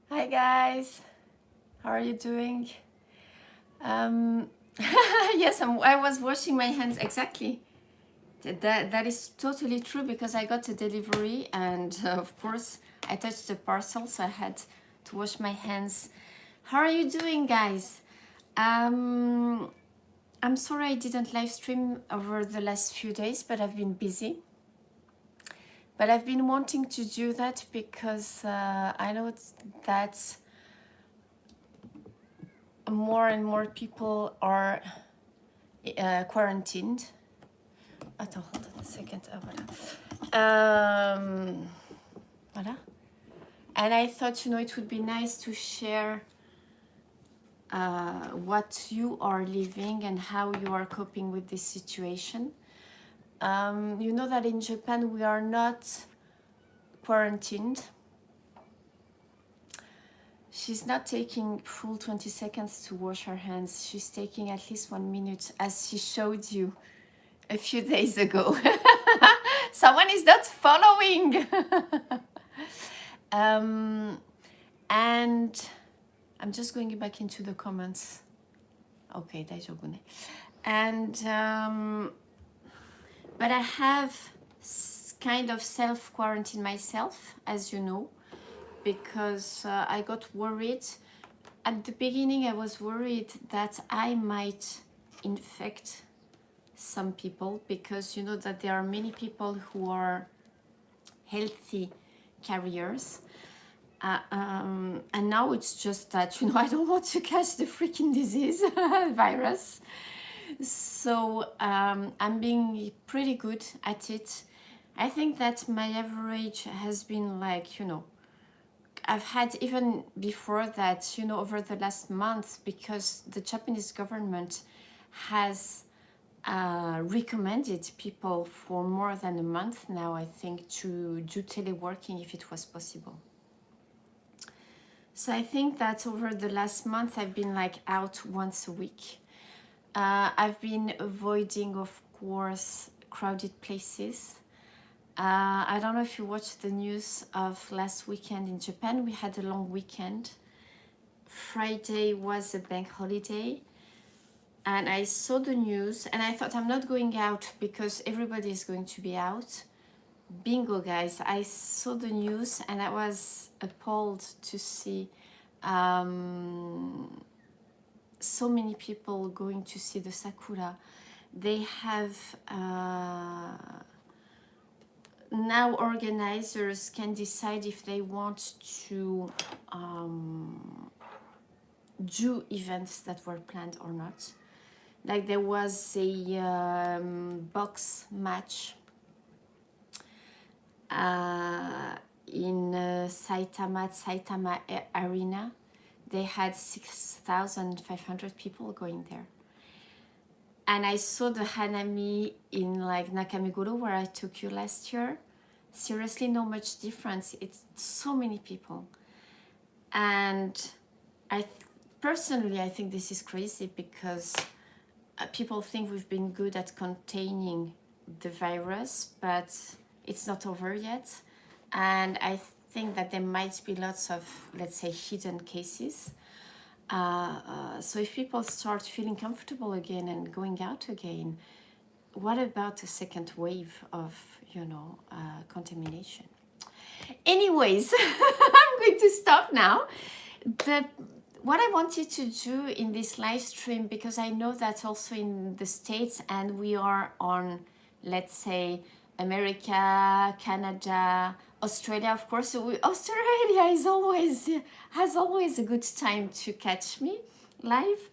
Hi guys, how are you doing? Um, yes, I was washing my hands exactly. That is totally true because I got a delivery and of course I touched the parcel, so I had to wash my hands. How are you doing, guys? Um, I'm sorry I didn't live stream over the last few days, but I've been busy. But I've been wanting to do that because I know that more and more people are quarantined. Attends, hold on a second. Ah, voilà. Voilà. And I thought, it would be nice to share what you are living and how you are coping with this situation. You know that in Japan we are not quarantined. She's not taking full 20 seconds to wash her hands. She's taking at least 1 minute, as she showed you a few days ago. Someone is not following. And I'm just going back into the comments. Okay, 大丈夫ね. And but I have kind of self-quarantine myself, as you know, because I got worried. At the beginning, I was worried that I might infect some people because you know that there are many people who are healthy carriers. And now it's just that, I don't want to catch the freaking disease, virus. So I'm being pretty good at it. I think that my average has been like, I've had even before that, over the last month, because the Japanese government has recommended people for more than a month now, I think, to do teleworking if it was possible. So I think that over the last month, I've been like out once a week. I've been avoiding, of course, crowded places. I don't know if you watched the news of last weekend in Japan. We had a long weekend. Friday was a bank holiday. And I saw the news and I thought I'm not going out because everybody is going to be out. Bingo, guys. I saw the news and I was appalled to see so many people going to see the sakura. They have now organizers can decide if they want to do events that were planned or not. Like there was a box match in Saitama Arena. They had 6,500 people going there. And I saw the Hanami in like Nakameguro where I took you last year. Seriously, no much difference. It's so many people. And personally, I think this is crazy because people think we've been good at containing the virus, but it's not over yet. And I think that there might be lots of, let's say, hidden cases. So if people start feeling comfortable again and going out again, what about a second wave of, contamination? Anyways, I'm going to stop now. What I wanted to do in this live stream, because I know that also in the States, and we are on, let's say, America, Canada, Australia, of course. So Australia has always a good time to catch me live.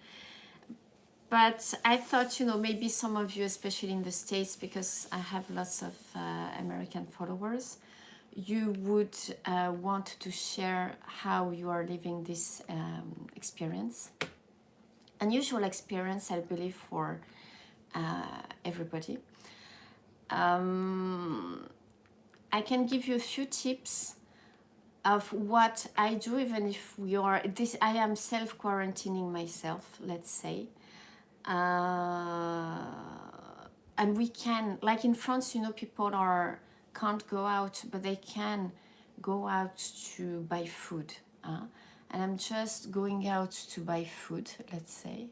But I thought, maybe some of you, especially in the States, because I have lots of American followers, you would want to share how you are living this experience. Unusual experience, I believe, for everybody. I can give you a few tips of what I do, even if I am self-quarantining myself, let's say. And we can, like in France, people can't go out, but they can go out to buy food. and I'm just going out to buy food, let's say.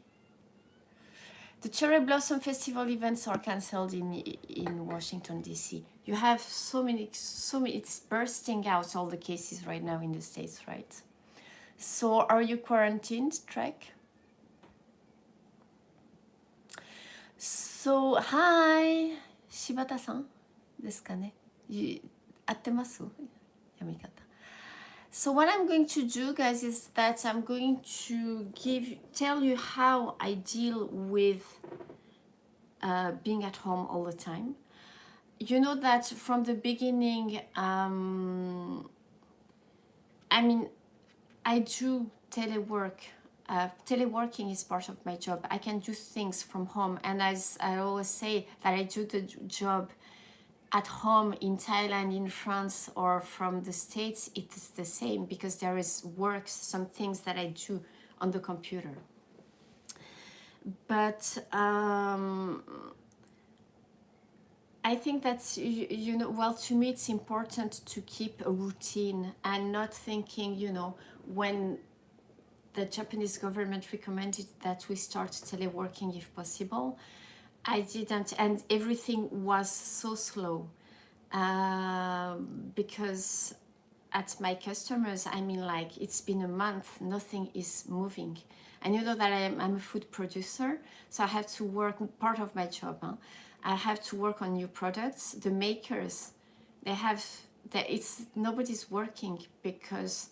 The Cherry Blossom Festival events are cancelled in Washington, D.C. You have so many, it's bursting out, all the cases right now in the States, right? So are you quarantined, Trek? So, hi, Shibata-san ですかね? 合ってます?読み方. So what I'm going to do, guys, is that I'm going to tell you how I deal with being at home all the time. You know that from the beginning, I mean, I do telework. Teleworking is part of my job. I can do things from home, and as I always say, that I do the job at home in Thailand, in France, or from the States, it is the same, because there is work, some things that I do on the computer. But I think that's, you know, well, to me it's important to keep a routine and not thinking, you know, when the Japanese government recommended that we start teleworking if possible, I didn't, and everything was so slow because at my customers, I mean, like, it's been a month, nothing is moving. And you know that I'm a food producer, so I have to work, part of my job, I have to work on new products. The makers, nobody's working because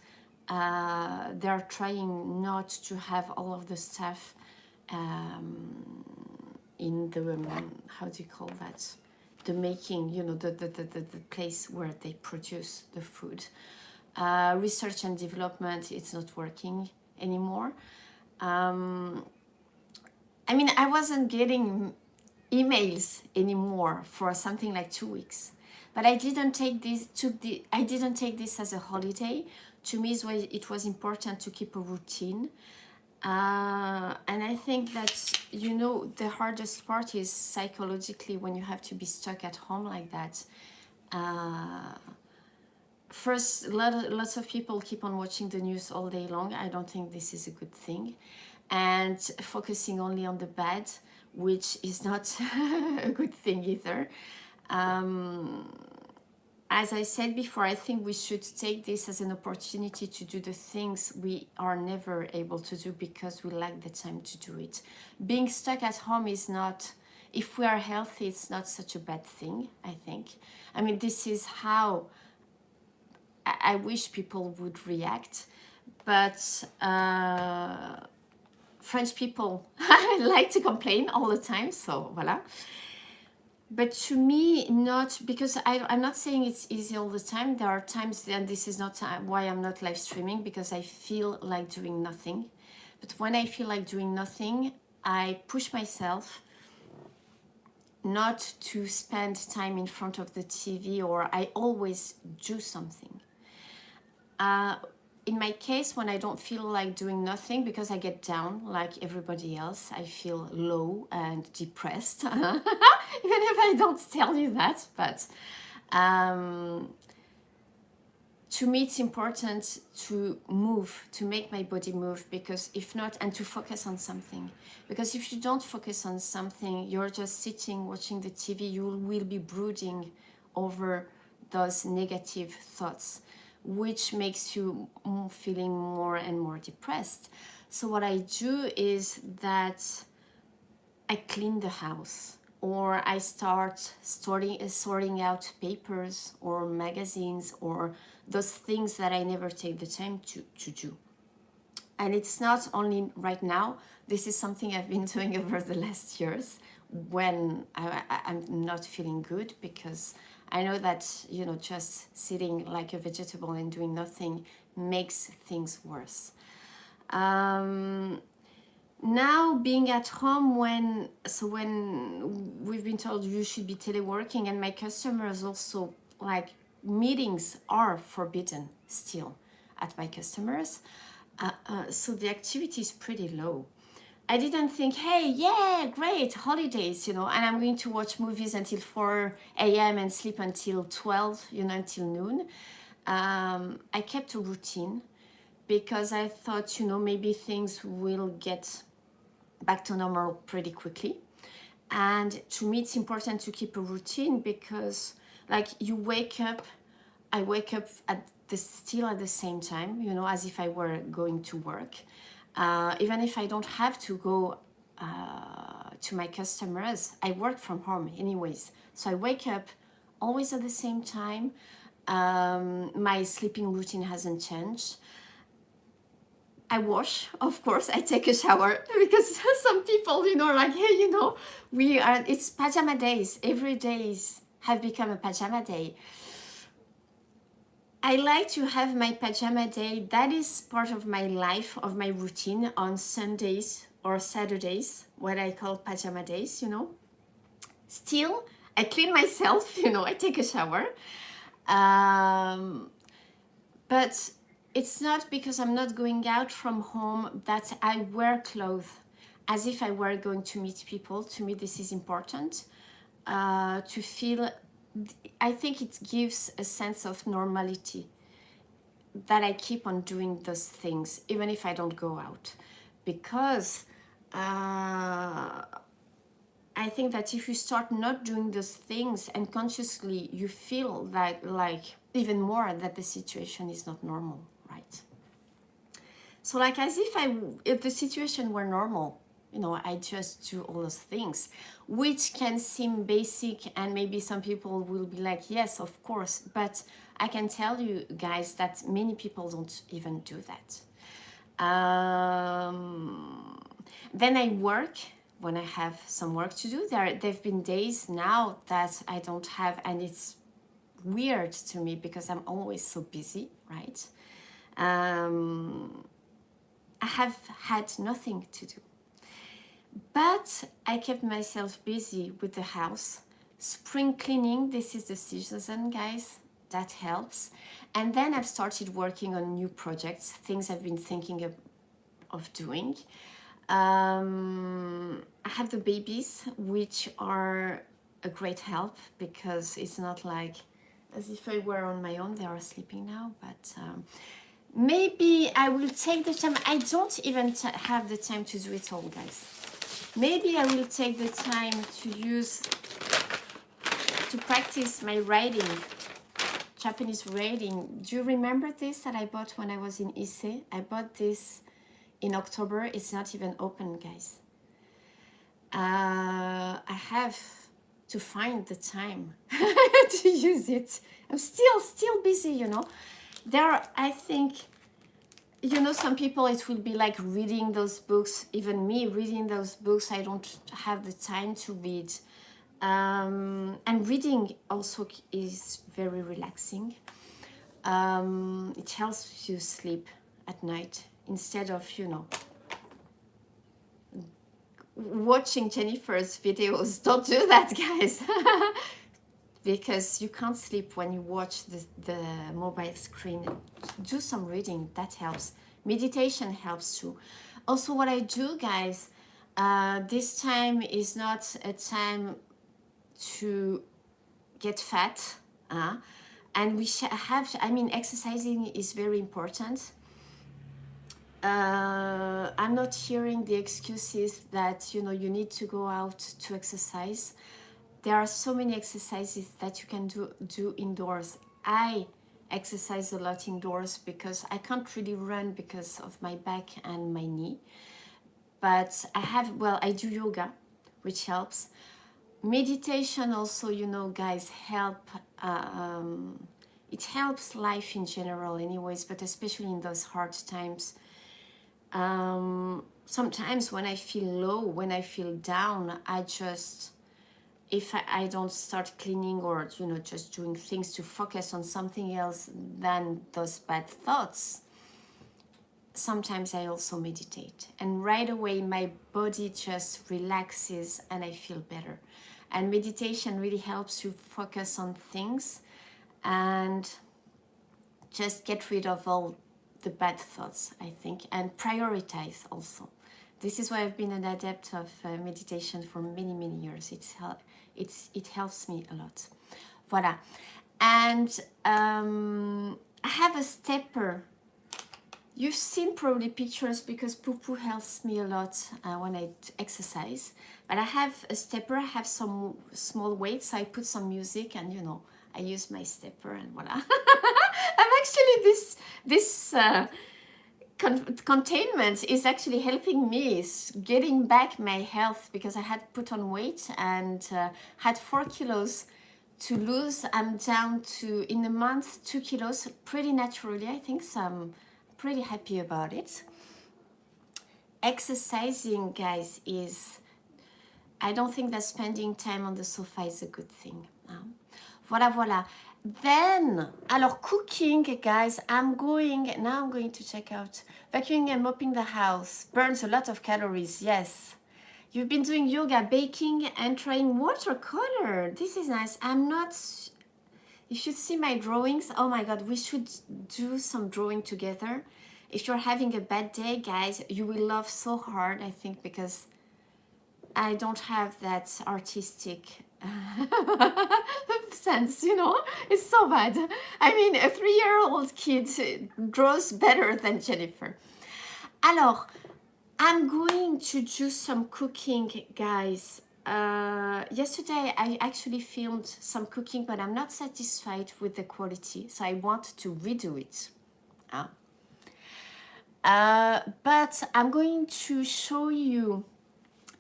they're trying not to have all of the staff in the, how do you call that? The making, you know, the place where they produce the food. Research and development, it's not working anymore. I mean, I wasn't getting emails anymore for something like 2 weeks, but I didn't take this as a holiday. To me, it was important to keep a routine. And I think that, you know, the hardest part is psychologically when you have to be stuck at home like that. First, lots of people keep on watching the news all day long. I don't think this is a good thing. And focusing only on the bad, which is not a good thing either. As I said before, I think we should take this as an opportunity to do the things we are never able to do because we lack the time to do it. Being stuck at home is not, if we are healthy, it's not such a bad thing, I think. I mean, this is how I wish people would react, but French people like to complain all the time, so voilà. But to me, not, because I'm not saying it's easy all the time. There are times, and this is not why I'm not live streaming, because I feel like doing nothing. But when I feel like doing nothing, I push myself not to spend time in front of the TV, or I always do something. In my case, when I don't feel like doing nothing, because I get down like everybody else, I feel low and depressed, even if I don't tell you that. But to me, it's important to move, to make my body move, because if not, and to focus on something. Because if you don't focus on something, you're just sitting, watching the TV, you will be brooding over those negative thoughts, which makes you feeling more and more depressed. So what I do is that I clean the house, or I start sorting out papers or magazines or those things that I never take the time to do. And it's not only right now, this is something I've been doing over the last years when I'm not feeling good, because I know that, you know, just sitting like a vegetable and doing nothing makes things worse. Now being at home, when we've been told you should be teleworking, and my customers also, like, meetings are forbidden still at my customers. So the activity is pretty low. I didn't think, hey, yeah, great, holidays, you know, and I'm going to watch movies until 4 a.m. and sleep until 12, you know, until noon. I kept a routine, because I thought, you know, maybe things will get back to normal pretty quickly. And to me, it's important to keep a routine because, like, you wake up, I wake up still at the same time, you know, as if I were going to work. Even if I don't have to go to my customers, I work from home anyways. So I wake up always at the same time. My sleeping routine hasn't changed. I wash, of course, I take a shower because some people, you know, are like, hey, you know, it's pajama days. Every day have become a pajama day. I like to have my pajama day. That is part of my life, of my routine on Sundays or Saturdays, what I call pajama days, you know. Still, I clean myself, you know, I take a shower. But it's not because I'm not going out from home that I wear clothes as if I were going to meet people. To me, this is important to feel. I think it gives a sense of normality that I keep on doing those things, even if I don't go out. Because I think that if you start not doing those things and consciously you feel that, like, even more that the situation is not normal, right? So, like, as if the situation were normal, you know, I just do all those things, which can seem basic, and maybe some people will be like, yes, of course, but I can tell you guys that many people don't even do that. Then I work when I have some work to do. There've been days now that I don't have, and it's weird to me because I'm always so busy, right? I have had nothing to do. But I kept myself busy with the house. Spring cleaning, this is the season, guys. That helps. And then I've started working on new projects, things I've been thinking of doing. I have the babies, which are a great help because it's not like as if I were on my own. They are sleeping now, but maybe I will take the time. I don't even have the time to do it all, guys. Maybe I will take the time to practice my writing, Japanese writing. Do you remember this that I bought when I was in Ise? I bought this in October. It's not even open, guys. I have to find the time to use it. I'm still busy, you know. I think, you know, some people, it will be like reading those books. Even me reading those books, I don't have the time to read. And reading also is very relaxing. It helps you sleep at night instead of, you know, watching Jennifer's videos. Don't do that, guys. Because you can't sleep when you watch the mobile screen. Do some reading, that helps. Meditation helps too. Also, what I do, guys, this time is not a time to get fat, and we have to, I mean, exercising is very important. I'm not hearing the excuses that, you know, you need to go out to exercise. There are so many exercises that you can do indoors. I exercise a lot indoors because I can't really run because of my back and my knee. But I do yoga, which helps. Meditation also, you know, guys, help. It helps life in general anyways, but especially in those hard times. Sometimes when I feel low, when I feel down, if I don't start cleaning or, you know, just doing things to focus on something else than those bad thoughts, sometimes I also meditate. And right away, my body just relaxes and I feel better. And meditation really helps you focus on things and just get rid of all the bad thoughts, I think, and prioritize also. This is why I've been an adept of meditation for many, many years. It helps me a lot. Voilà. And I have a stepper. You've seen probably pictures because poo-poo helps me a lot when I exercise. But I have a stepper, I have some small weights, so I put some music and you know, I use my stepper and voila. I'm actually, this containment is actually helping me getting back my health because I had put on weight and had 4 kilos to lose. I'm down to, in a month, 2 kilos pretty naturally, I think, so I'm pretty happy about it. Exercising, guys, is, I don't think that spending time on the sofa is a good thing. Voilà, voilà. Then, alors cooking, guys, I'm going to check out. Vacuuming and mopping the house burns a lot of calories, yes. You've been doing yoga, baking, and trying watercolor. This is nice. I'm not, you should see my drawings. Oh my God, we should do some drawing together. If you're having a bad day, guys, you will laugh so hard, I think, because I don't have that artistic sense, you know. It's so bad. I mean, a 3-year-old kid draws better than Jennifer. Alors, I'm going to do some cooking, guys. Yesterday I actually filmed some cooking, but I'm not satisfied with the quality, so I want to redo it. But I'm going to show you,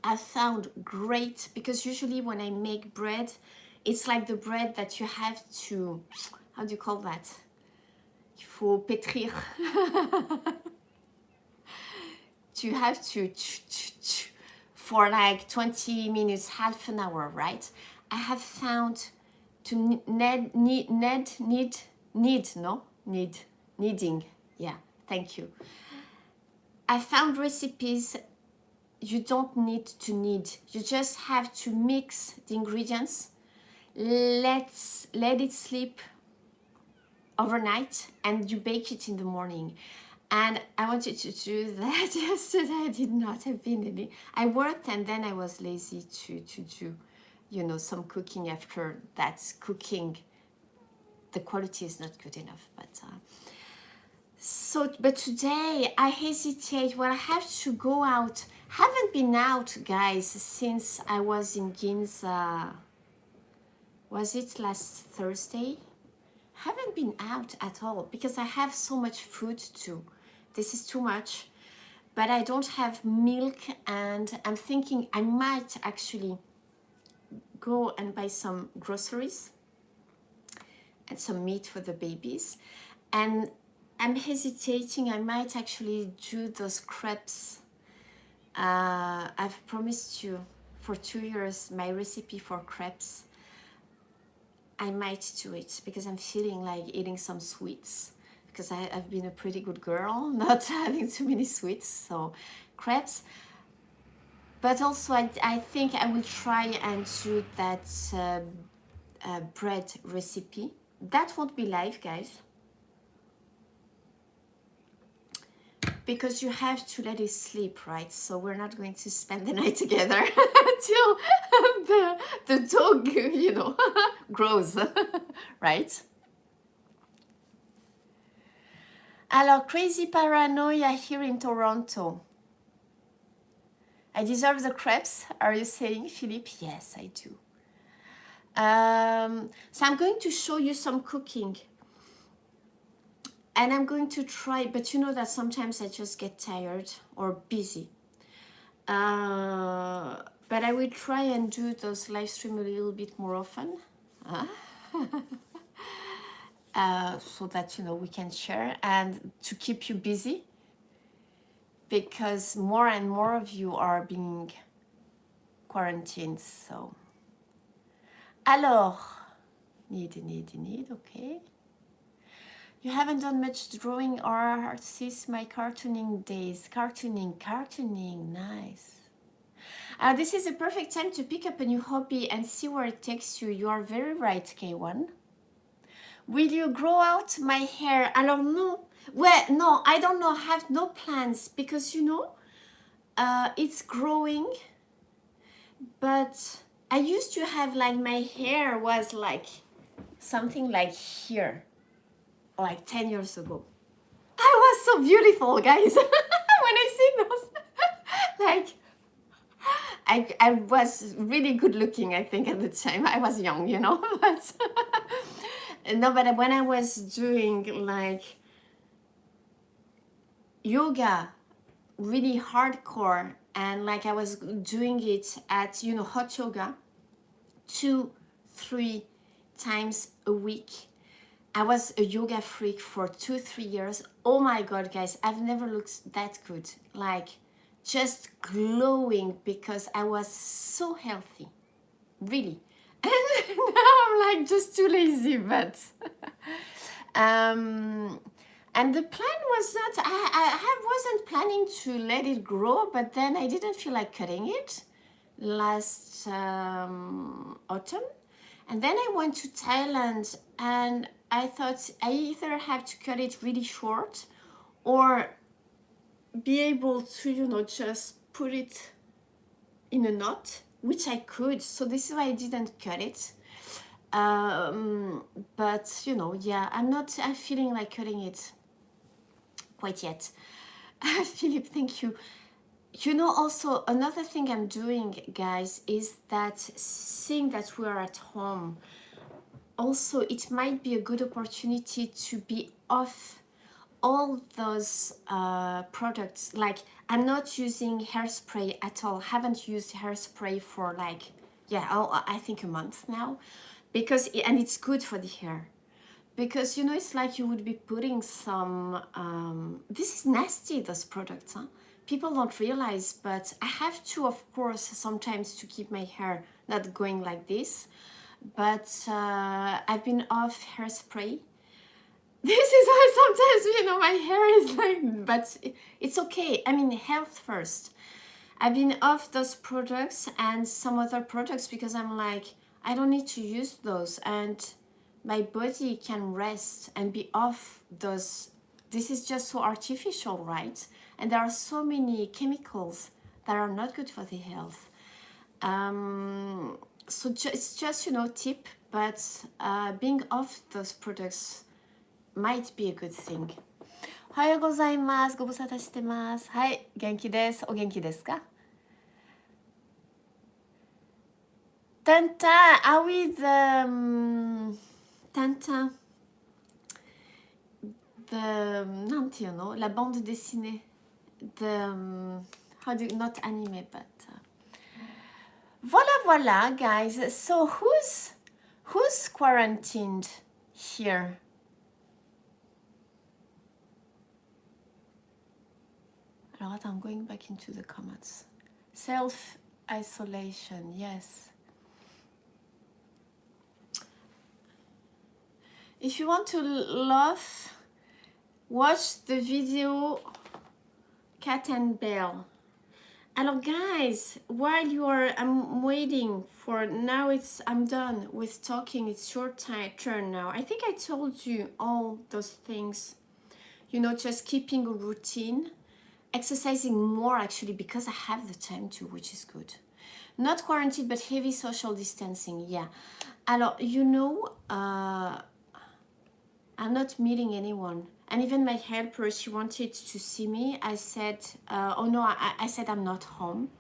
I found great, because usually when I make bread, it's like the bread that you have to, how do you call that? Il faut pétrir. You have to for like 20 minutes, half an hour, right? I have found to kneading. Yeah, thank you. I found recipes you don't need to knead. You just have to mix the ingredients, let it sleep overnight, and you bake it in the morning. And I wanted to do that yesterday. I did not have been any. I worked and then I was lazy to do, you know, some cooking after that. Cooking, the quality is not good enough. But today I hesitate. Well, I have to go out. Haven't been out, guys, since I was in Ginza. Was it last Thursday? Haven't been out at all because I have so much food too. This is too much, but I don't have milk, and I'm thinking I might actually go and buy some groceries and some meat for the babies. And I'm hesitating, I might actually do those crepes. I've promised you for 2 years my recipe for crepes. I might do it because I'm feeling like eating some sweets, because I've been a pretty good girl, not having too many sweets, so crepes. But also I think I will try and do that bread recipe. That won't be live, guys, because you have to let it sleep, right? So we're not going to spend the night together until the dog, you know, grows, right? Alors, crazy paranoia here in Toronto. I deserve the crepes, are you saying, Philippe? Yes, I do. So I'm going to show you some cooking. And I'm going to try, but you know that sometimes I just get tired or busy. But I will try and do those live stream a little bit more often. So that, you know, we can share and to keep you busy, because more and more of you are being quarantined. So alors, need, okay. You haven't done much drawing or art since my cartooning days. Cartooning, nice. This is a perfect time to pick up a new hobby and see where it takes you. You are very right, K1. Will you grow out my hair? Alors, no. Well, no, I don't know. I have no plans because, you know, it's growing. But I used to have, like, my hair was like something like here, like 10 years ago. I was so beautiful, guys. When I see those, like, I was really good looking, I think, at the time. I was young, you know, but no, but when I was doing like yoga, really hardcore, and like I was doing it at, you know, hot yoga 2-3 times a week. I was a yoga freak for 2-3 years. Oh my god, guys, I've never looked that good, like just glowing, because I was so healthy, really. And now I'm like just too lazy, but and the plan was not, wasn't planning to let it grow, but then I didn't feel like cutting it last autumn. And then I went to Thailand, and I thought I either have to cut it really short or be able to, you know, just put it in a knot, which I could. So this is why I didn't cut it. But, you know, yeah, I'm feeling like cutting it quite yet. Philip, thank you. You know, also another thing I'm doing, guys, is that seeing that we are at home, also it might be a good opportunity to be off all those products. Like, I'm not using hairspray at all. Haven't used hairspray for like, yeah, I think a month now, because and it's good for the hair. Because, you know, it's like you would be putting some this is nasty, those products, huh? People don't realize, but I have to, of course, sometimes to keep my hair not going like this. But I've been off hairspray. This is why sometimes, you know, my hair is like, but it's okay. I mean, health first. I've been off those products and some other products because I'm like, I don't need to use those, and my body can rest and be off those. This is just so artificial, right? And there are so many chemicals that are not good for the health. So it's just, you know, tip, but being off those products might be a good thing. おはようございます。ご無沙汰してます。はい、元気です。お元気ですか？ Tintin, ah oui, Tintin, non, you know, la bande dessinée, how do you, not anime, but voilà, guys. So who's quarantined here? Alors, I'm going back into the comments. Self-isolation, yes. If you want to laugh, watch the video Cat and Bell. Alors, guys, while I'm waiting for, now I'm done with talking. It's your turn now. I think I told you all those things. You know, just keeping a routine. Exercising more, actually, because I have the time to, which is good. Not quarantine, but heavy social distancing, yeah. Alors, you know, I'm not meeting anyone. And even my helper, she wanted to see me. I said, oh no, I said I'm not home,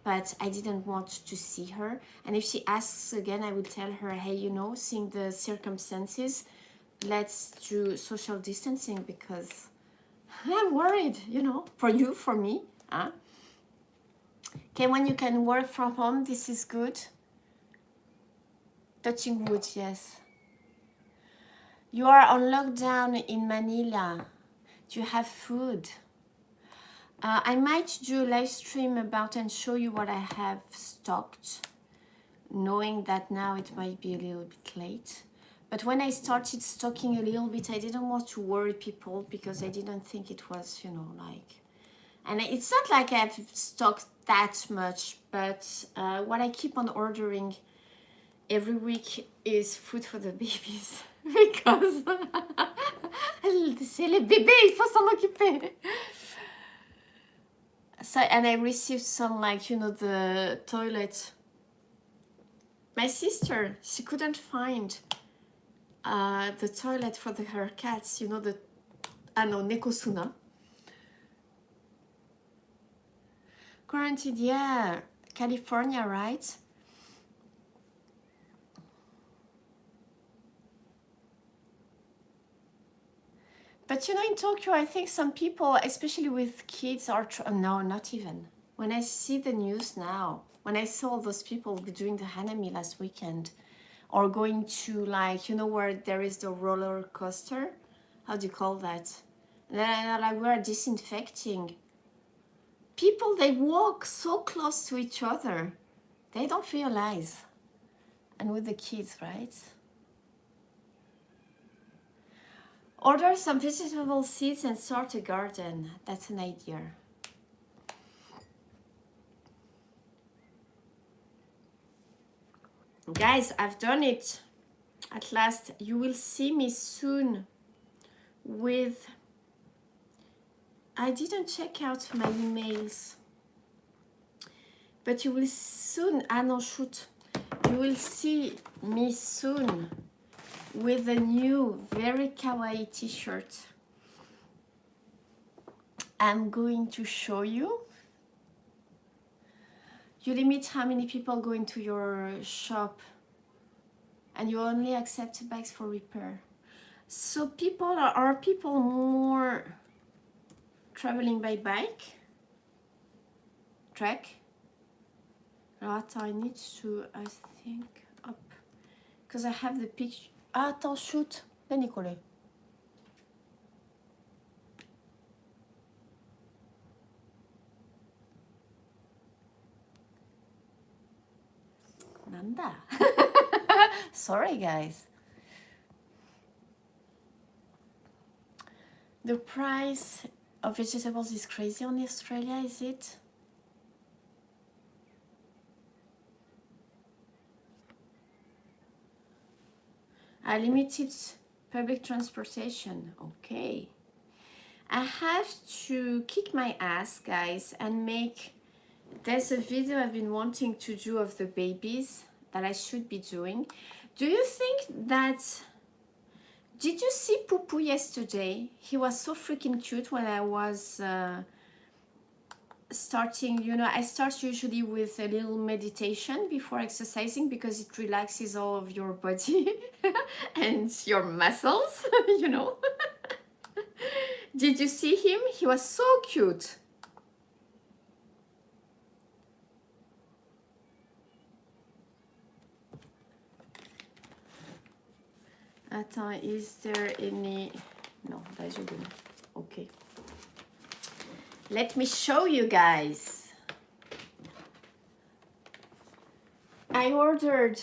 but I didn't want to see her. And if she asks again, I will tell her, hey, you know, seeing the circumstances, let's do social distancing, because I'm worried, you know, for you, for me. Huh? Okay, when you can work from home, this is good. Touching wood, yes. You are on lockdown in Manila. Do you have food? I might do a live stream about and show you what I have stocked, knowing that now it might be a little bit late. But when I started stocking a little bit, I didn't want to worry people, because I didn't think it was, you know, like... And it's not like I've stocked that much, but what I keep on ordering every week is food for the babies. Because c'est les bébés, il faut s'en occuper. So, and I received some, like, you know, the toilet. My sister, she couldn't find the toilet for her cats, you know, the Nekosuna. Quarantined, yeah. California, right? But you know, in Tokyo, I think some people, especially with kids, are no, not even. When I see the news now, when I saw those people doing the hanami last weekend, or going to, like, you know, where there is the roller coaster, how do you call that? And then like we're disinfecting. People, they walk so close to each other, they don't realize. And with the kids, right? Order some vegetable seeds and start a garden. That's an idea. Guys, I've done it. At last, you will see me soon with... I didn't check out my emails. But you will soon... Ah no, shoot. You will see me soon with a new, very kawaii t-shirt. I'm going to show you. You limit how many people go into your shop, and you only accept bags for repair. So people are people more traveling by bike, track. I need to, I think, up, because I have the picture. Attends, shoot. Ben Nicolet. Nanda. Sorry, guys. The price of vegetables is crazy on Australia, is it? I limited public transportation. Okay. I have to kick my ass, guys, and make... There's a video I've been wanting to do of the babies that I should be doing. Do you think that... Did you see Poo yesterday? He was so freaking cute when I was starting. You know, I start usually with a little meditation before exercising because it relaxes all of your body and your muscles, you know. Did you see him? He was so cute. Attends, is there any... No, daijoubu. Okay. Let me show you guys. I ordered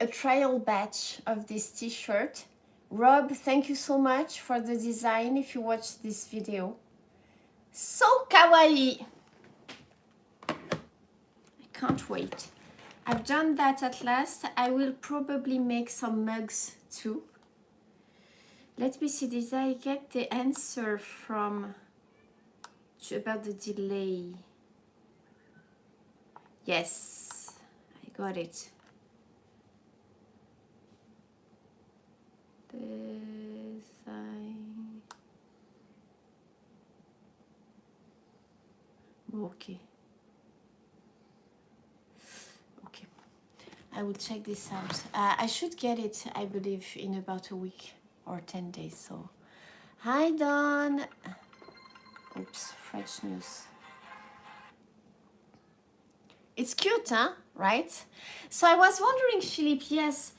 a trial batch of this t-shirt. Rob, thank you so much for the design if you watch this video. So kawaii. I can't wait. I've done that at last. I will probably make some mugs too. Let me see, did I get the answer from about the delay? Yes, I got it. Design. Okay. Okay. I will check this out. I should get it, I believe, in about a week or 10 days. So, hi Don. Oops, French news. It's cute, huh? Right? So I was wondering, Philippe, yes,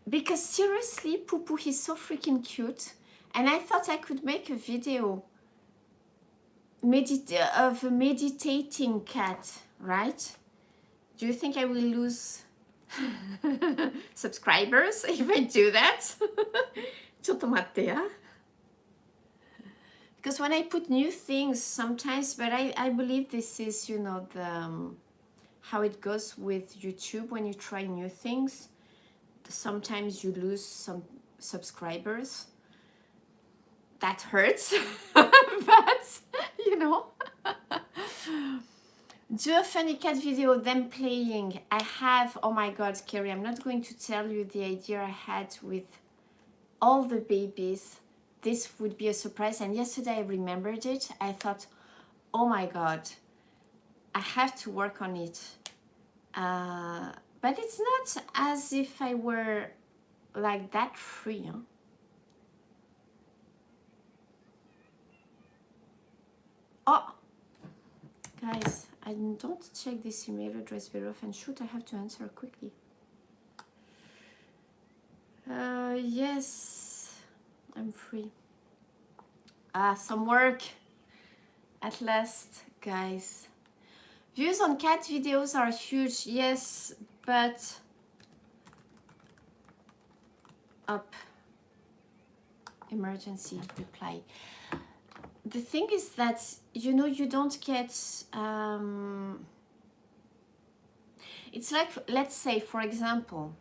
because seriously, Poo is so freaking cute, and I thought I could make a video of a meditating cat, right? Do you think I will lose subscribers if I do that? Because when I put new things sometimes, but I believe this is, you know, the how it goes with YouTube when you try new things. Sometimes you lose some subscribers. That hurts, but you know. Do a funny cat video, them playing. I have, oh my god, Carrie, I'm not going to tell you the idea I had with all the babies. this would be a surprise. And yesterday I remembered it. I thought, oh my God, I have to work on it. But it's not as if I were like that free. Huh? Oh, guys, I don't check this email address very often. Shoot, I have to answer quickly. Yes, I'm free. Some work at last, guys. Views on cat videos are huge, yes, but up. Emergency reply. The thing is that, you know, you don't get, it's like, let's say, for example,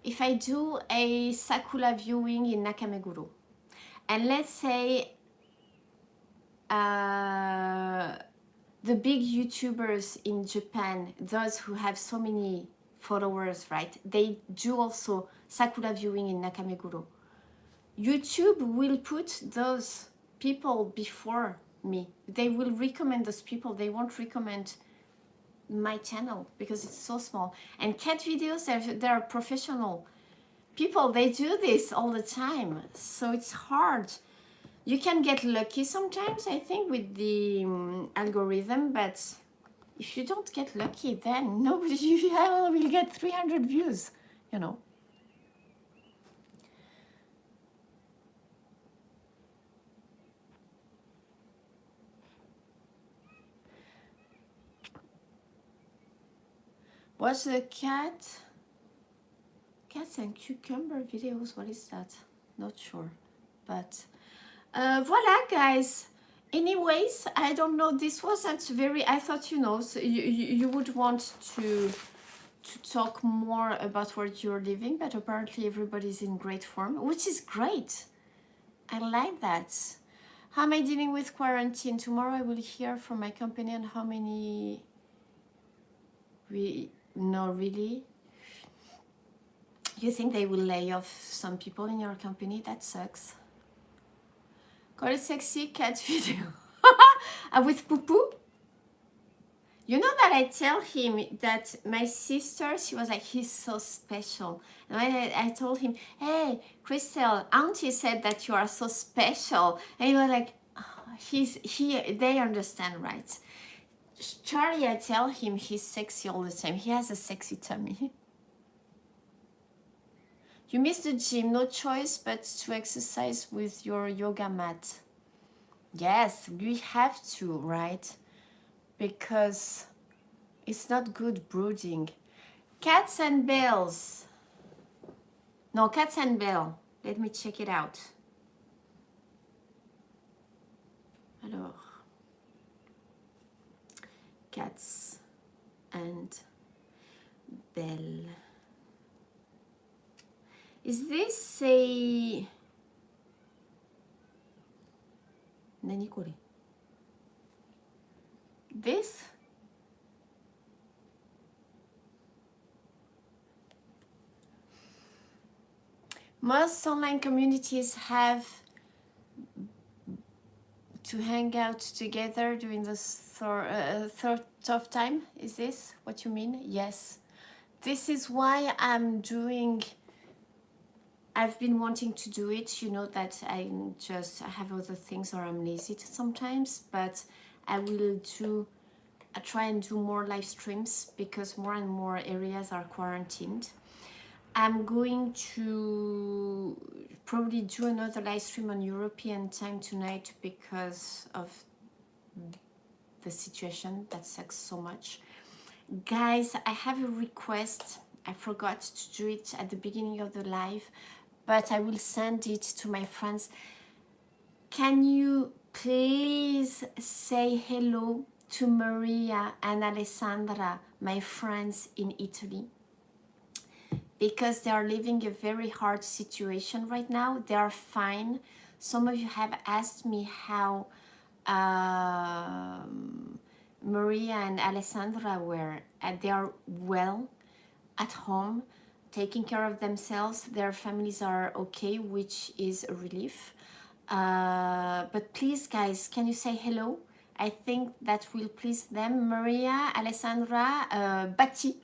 if I do a Sakura viewing in Nakameguro, and let's say the big YouTubers in Japan, those who have so many followers, right, they do also Sakura viewing in Nakameguro. YouTube will put those people before me. They will recommend those people. They won't recommend my channel because it's so small. And cat videos, they're professional people. They do this all the time. So it's hard. You can get lucky sometimes, I think, with the algorithm, but if you don't get lucky, then nobody will get 300 views, you know. Watch the cats and cucumber videos. What is that? Not sure. But voila, guys. Anyways, I don't know. This wasn't very. I thought, you know, so you would want to talk more about where you're living, but apparently everybody's in great form, which is great. I like that. How am I dealing with quarantine? Tomorrow I will hear from my company on how many no, really? You think they will lay off some people in your company? That sucks. Got a sexy cat video with Poo Poo. You know that I tell him that my sister, she was like, he's so special. And I told him, hey, Crystal, Auntie said that you are so special. And he was like, oh, they understand, right? Charlie, I tell him he's sexy all the time. He has a sexy tummy. You missed the gym, no choice but to exercise with your yoga mat. Yes, we have to, right? Because it's not good brooding. Cats and bells. No, cats and bell. Let me check it out. Alors. Cats and bell. Is this a... Nani kore? This? Most online communities have to hang out together during this third tough time. Is this what you mean? Yes. This is why I've been wanting to do it. You know that I have other things or I'm lazy sometimes, but I try and do more live streams because more and more areas are quarantined. I'm going to probably do another live stream on European time tonight because of the situation that sucks so much. Guys, I have a request. I forgot to do it at the beginning of the live, but I will send it to my friends. Can you please say hello to Maria and Alessandra, my friends in Italy? Because they are living a very hard situation right now. They are fine. Some of you have asked me how Maria and Alessandra were. They are well at home, taking care of themselves. Their families are okay, which is a relief. But please, guys, can you say hello? I think that will please them. Maria, Alessandra, Bati,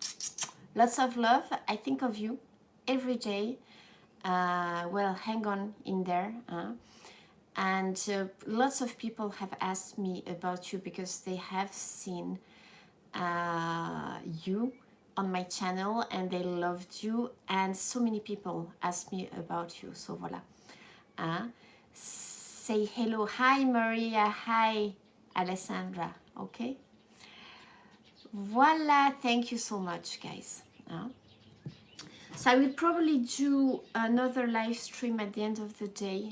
lots of love. I think of you every day. Well, hang on in there. And lots of people have asked me about you because they have seen you on my channel and they loved you. And so many people asked me about you. So voila. Say hello. Hi, Maria. Hi, Alessandra. Okay. Voila. Thank you so much, guys. So I will probably do another live stream at the end of the day.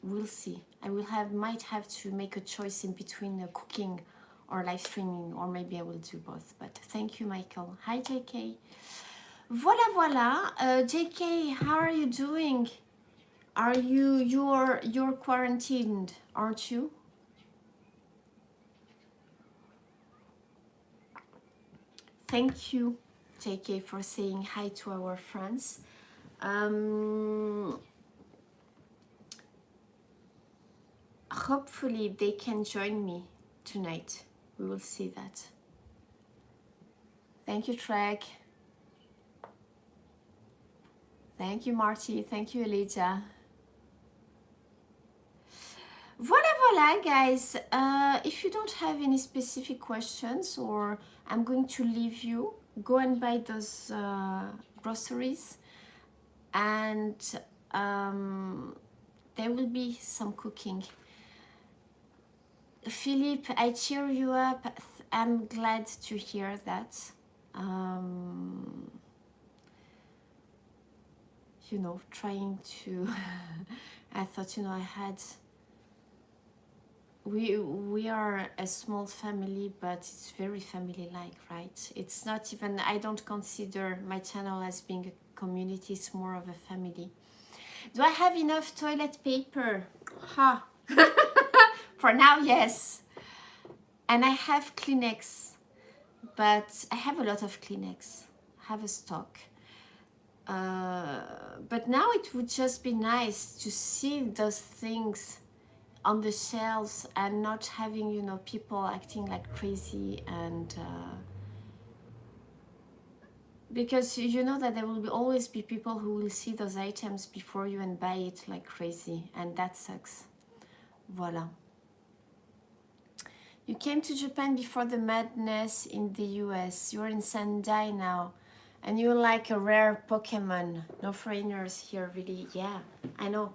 We'll see. Might have to make a choice in between cooking or live streaming, or maybe I will do both. But thank you, Michael. Hi, JK. Voila. JK, how are you doing? Are you're quarantined, aren't you? Thank you, JK, for saying hi to our friends. Hopefully they can join me tonight. We will see that. Thank you, Trek. Thank you, Marty. Thank you, Elijah. Voila, guys. If you don't have any specific questions, or I'm going to leave you, go and buy those groceries, and there will be some cooking. Philippe, I cheer you up. I'm glad to hear that. You know, trying to I thought, you know, we are a small family, but it's very family-like, right? It's not even, I don't consider my channel as being a community, it's more of a family. Do I have enough toilet paper? Ha! For now, yes. And I have Kleenex, but I have a lot of Kleenex. I have a stock. But now it would just be nice to see those things on the shelves and not having, you know, people acting like crazy. And because you know that there will always be people who will see those items before you and buy it like crazy, and that sucks. Voila. You came to Japan before the madness in the US. You're in Sendai now. And you're like a rare Pokemon. No foreigners here, really. Yeah, I know.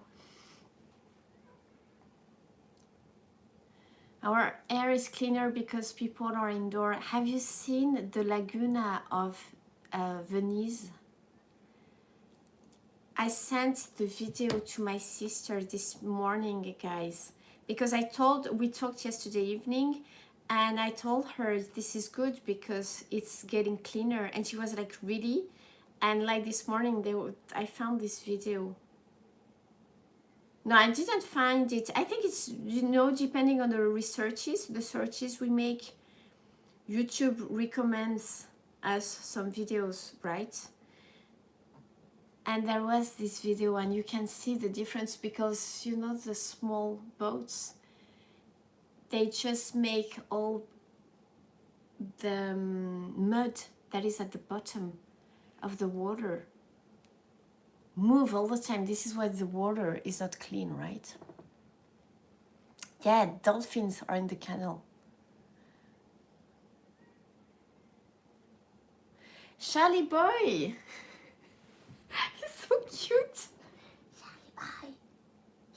Our air is cleaner because people are indoor. Have you seen the Laguna of Venice? I sent the video to my sister this morning, guys, because we talked yesterday evening, and I told her this is good because it's getting cleaner, and she was like, really? And like this morning I found this video. No, I didn't find it. I think it's, you know, depending on the searches we make, YouTube recommends us some videos, right? And there was this video, and you can see the difference because, you know, the small boats, they just make all the mud that is at the bottom of the water move all the time. This is why the water is not clean, right? Yeah, dolphins are in the canal. Charlie boy! He's so cute!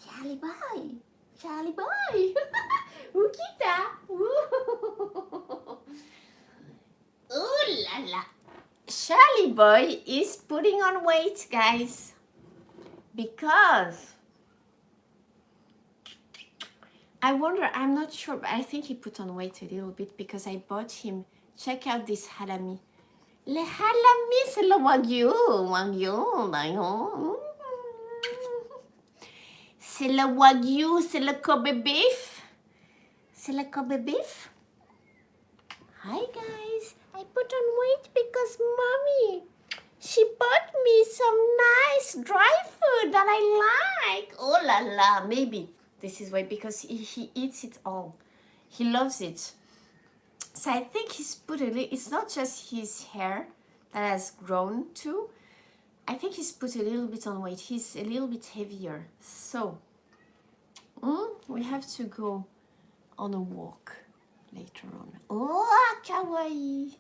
Charlie boy! Charlie boy! Ukita! Ooh la la! Charlie boy is putting on weight, guys, because I wonder, I'm not sure, but I think he put on weight a little bit because I bought him, check out this halami. Le halami, c'est le wagyu, c'est le wagyu, c'est le Kobe beef. C'est le Kobe beef. Hi guys, I put on weight because mommy, She bought me some nice dry food that I like. Oh la la, maybe this is why, because he eats it all. He loves it. So I think he's put a little, it's not just his hair that has grown too. I think he's put a little bit on weight. He's a little bit heavier. So we have to go on a walk later on. Oh, kawaii.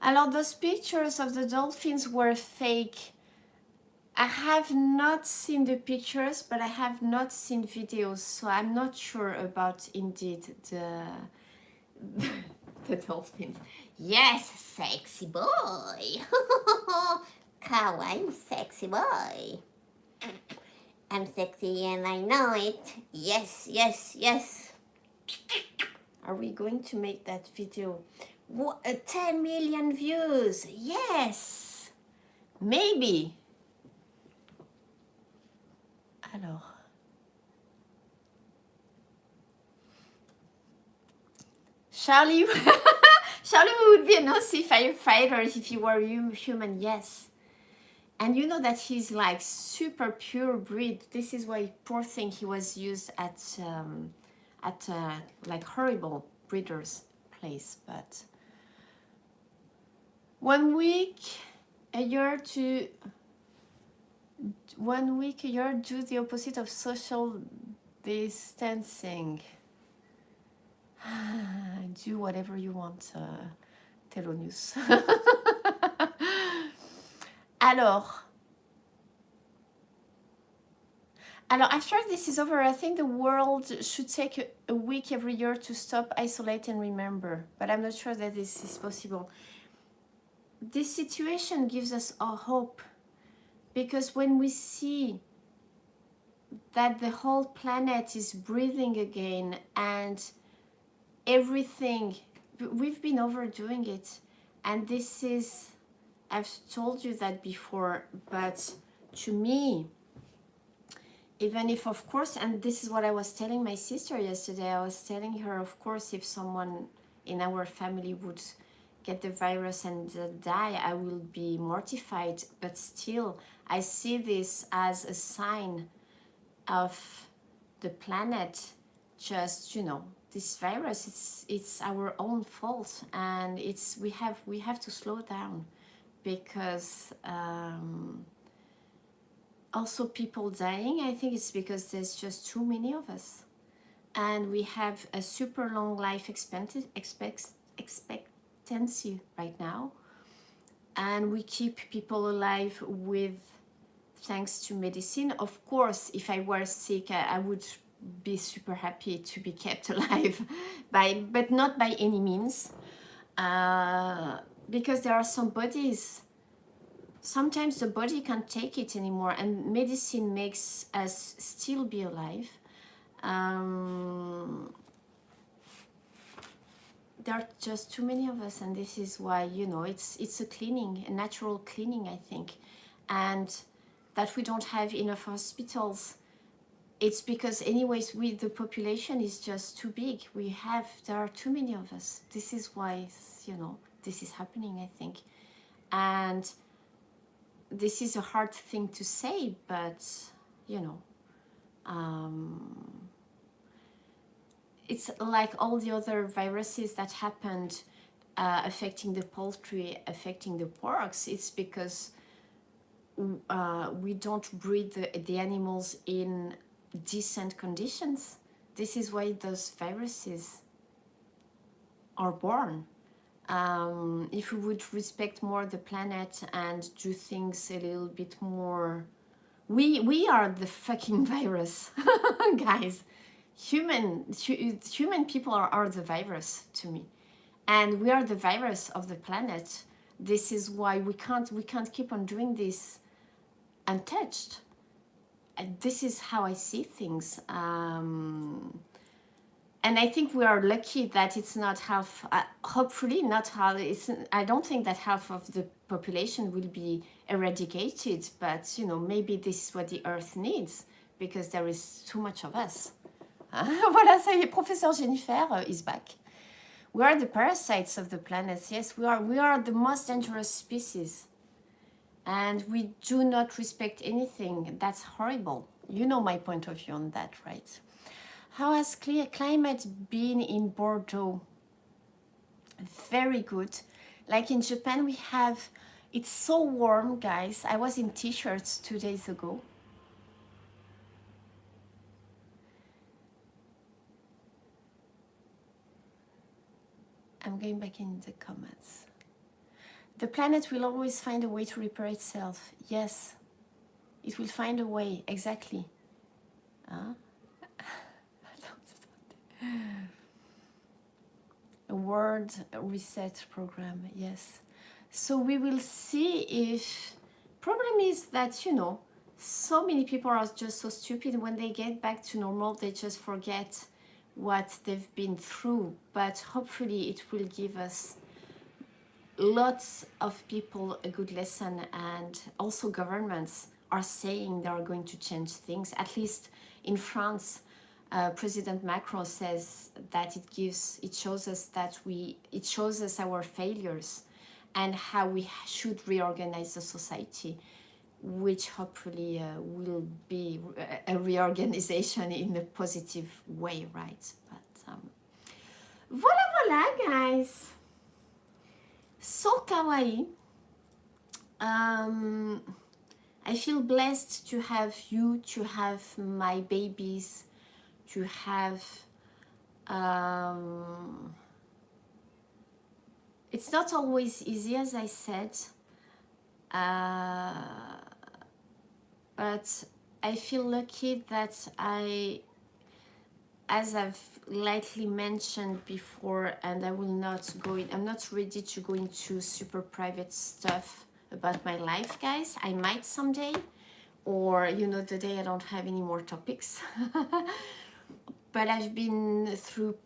Alors, those pictures of the dolphins were fake. I have not seen the pictures, but I have not seen videos, so I'm not sure about indeed the dolphins. Yes, sexy boy. Kawaii, sexy boy. I'm sexy and I know it. Yes, yes, yes. Are we going to make that video? 10 million views. Yes. Maybe. Alors. Charlie, Charlie would be an awesome firefighter if he were human, yes. And you know that he's like super pure breed. This is why, poor thing, he was used at like horrible breeders' place. But 1 week a year do the opposite of social distancing. Do whatever you want, Telonius. Alors, after this is over, I think the world should take a week every year to stop, isolate, and remember. But I'm not sure that this is possible. This situation gives us a hope, because when we see that the whole planet is breathing again and everything, we've been overdoing it, and this is, I've told you that before, but to me, even if, of course, and this is what I was telling my sister yesterday, I was telling her, of course, if someone in our family would get the virus and die, I will be mortified, but still, I see this as a sign of the planet. Just, you know, this virus, it's our own fault, and we have to slow down, because also people dying, I think it's because there's just too many of us, and we have a super long life expectancy right now, and we keep people alive with thanks to medicine. Of course, if I were sick, I would be super happy to be kept alive, but not by any means, because there are some bodies, sometimes the body can't take it anymore, and medicine makes us still be alive. There are just too many of us, and this is why, you know, it's a cleaning, a natural cleaning, I think. And that we don't have enough hospitals, it's because anyways the population is just too big. There are too many of us. This is why, you know, this is happening, I think. And this is a hard thing to say, but, you know, it's like all the other viruses that happened, affecting the poultry, affecting the porks. It's because we don't breed the animals in decent conditions. This is why those viruses are born. If we would respect more the planet and do things a little bit more, we are the fucking virus, guys. Human people are the virus to me, and we are the virus of the planet. This is why we can't keep on doing this untouched. And this is how I see things. And I think we are lucky that it's not half, hopefully not half, I don't think that half of the population will be eradicated, but, you know, maybe this is what the earth needs, because there is too much of us. Voilà, ça y est, Professeur Jennifer is back. We are the parasites of the planet. Yes, we are. We are the most dangerous species. And we do not respect anything. That's horrible. You know my point of view on that, right? How has climate been in Bordeaux? Very good. Like in Japan, we have, it's so warm, guys. I was in t-shirts 2 days ago. I'm going back in the comments. The planet will always find a way to repair itself. Yes, it will find a way, exactly. Huh? A word reset program, yes. So we will see if, problem is that, you know, so many people are just so stupid. When they get back to normal, they just forget what they've been through. But hopefully it will give us lots of people a good lesson, and also governments are saying they are going to change things. At least in France, President Macron says that it shows us our failures and how we should reorganize the society, which hopefully will be a reorganization in a positive way, right? But voila, guys. So kawaii. I feel blessed to have you, to have my babies, to have it's not always easy, as I said, but I feel lucky that as I've lightly mentioned before, and I'm not ready to go into super private stuff about my life, guys. I might someday, or the day I don't have any more topics. But I've been through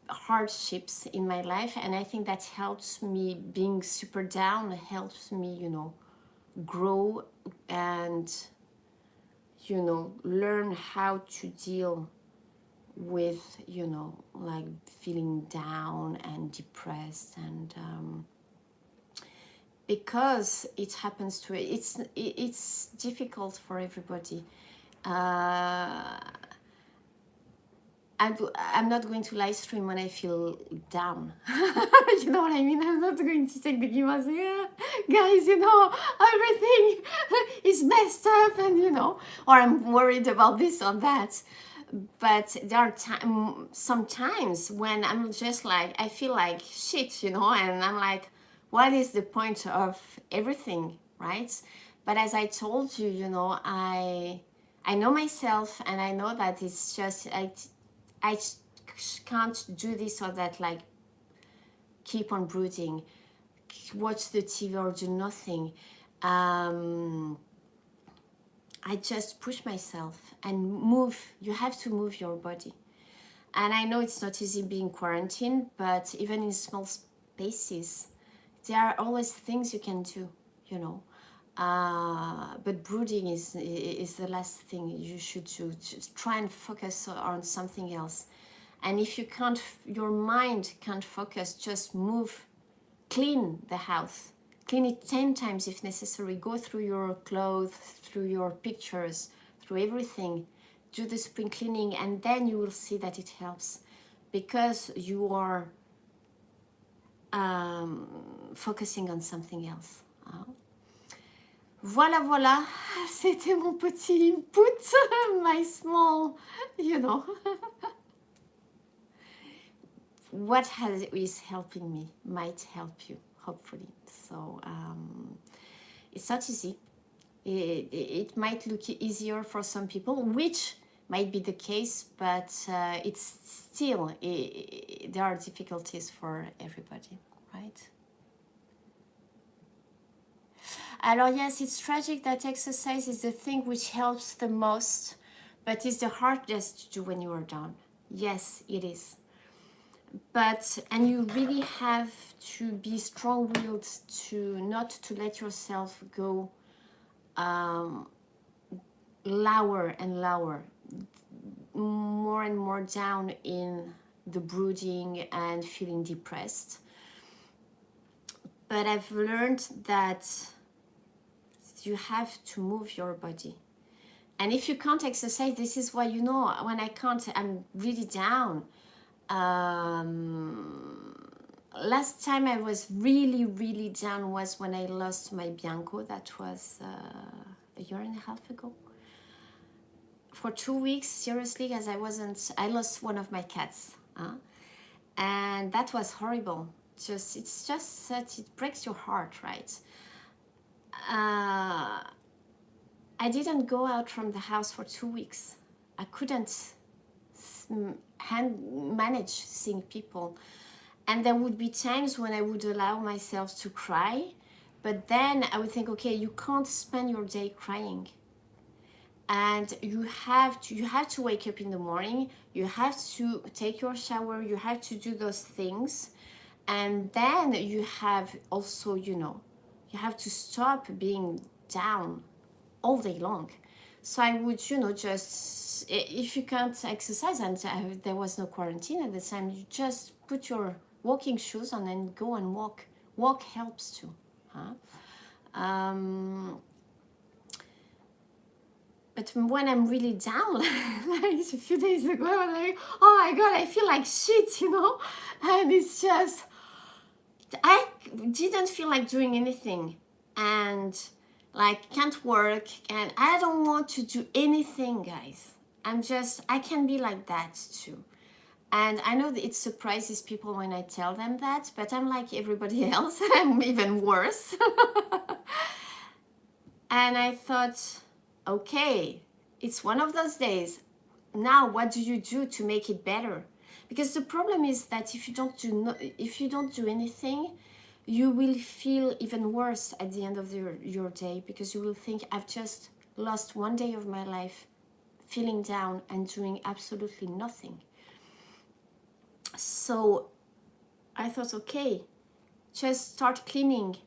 hardships in my life, and I think that helps me. Being super down helps me, grow and, learn how to deal with, like feeling down and depressed, and because it happens to it's difficult for everybody. I'm not going to live stream when I feel down. You know what I mean? I'm not going to take the game and say, yeah, guys, everything is messed up, and or I'm worried about this or that. But there are sometimes when I'm just like, I feel like shit, and I'm like, what is the point of everything, right? But as I told you, I know myself, and I know that it's just, I can't do this or that, like keep on brooding, watch the TV or do nothing. I just push myself and move. You have to move your body. And I know it's not easy being quarantined, but even in small spaces, there are always things you can do, But brooding is the last thing you should do. Just try and focus on something else. And if you can't, your mind can't focus, just move, clean the house. Clean it 10 times if necessary. Go through your clothes, through your pictures, through everything. Do the spring cleaning, and then you will see that it helps, because you are focusing on something else. Voilà, c'était mon petit input, my small, what is helping me might help you, hopefully. So it's not easy. It might look easier for some people, which might be the case, but it's still, there are difficulties for everybody, right? Alors yes, it's tragic that exercise is the thing which helps the most, but it's the hardest to do when you are down. Yes, it is. But, and you really have to be strong-willed to not to let yourself go lower and lower, more and more down in the brooding and feeling depressed. But I've learned that you have to move your body. And if you can't exercise, this is why, you know, when I can't, I'm really down. Last time I was really, really down was when I lost my Bianco. That was a year and a half ago. For 2 weeks, seriously, as I lost one of my cats. And that was horrible. It's just that it breaks your heart, right? I didn't go out from the house for 2 weeks. I couldn't manage seeing people. And there would be times when I would allow myself to cry, but then I would think, okay, you can't spend your day crying. And you have to wake up in the morning, you have to take your shower, you have to do those things. And then you have also, you know, you have to stop being down all day long. So I would, you know, just, if you can't exercise, and there was no quarantine at the time, you just put your walking shoes on and go and walk. Walk helps too. But when I'm really down, like a few days ago, I was like, oh my God, I feel like shit, you know? And it's just, I didn't feel like doing anything. And like, can't work. And I don't want to do anything, guys. I can be like that too. And I know that it surprises people when I tell them that, but I'm like everybody else. I'm even worse. And I thought, okay, it's one of those days. Now, what do you do to make it better? Because the problem is that if you don't do anything, you will feel even worse at the end of your day, because you will think, I've just lost 1 day of my life feeling down and doing absolutely nothing. So I thought, okay, just start cleaning.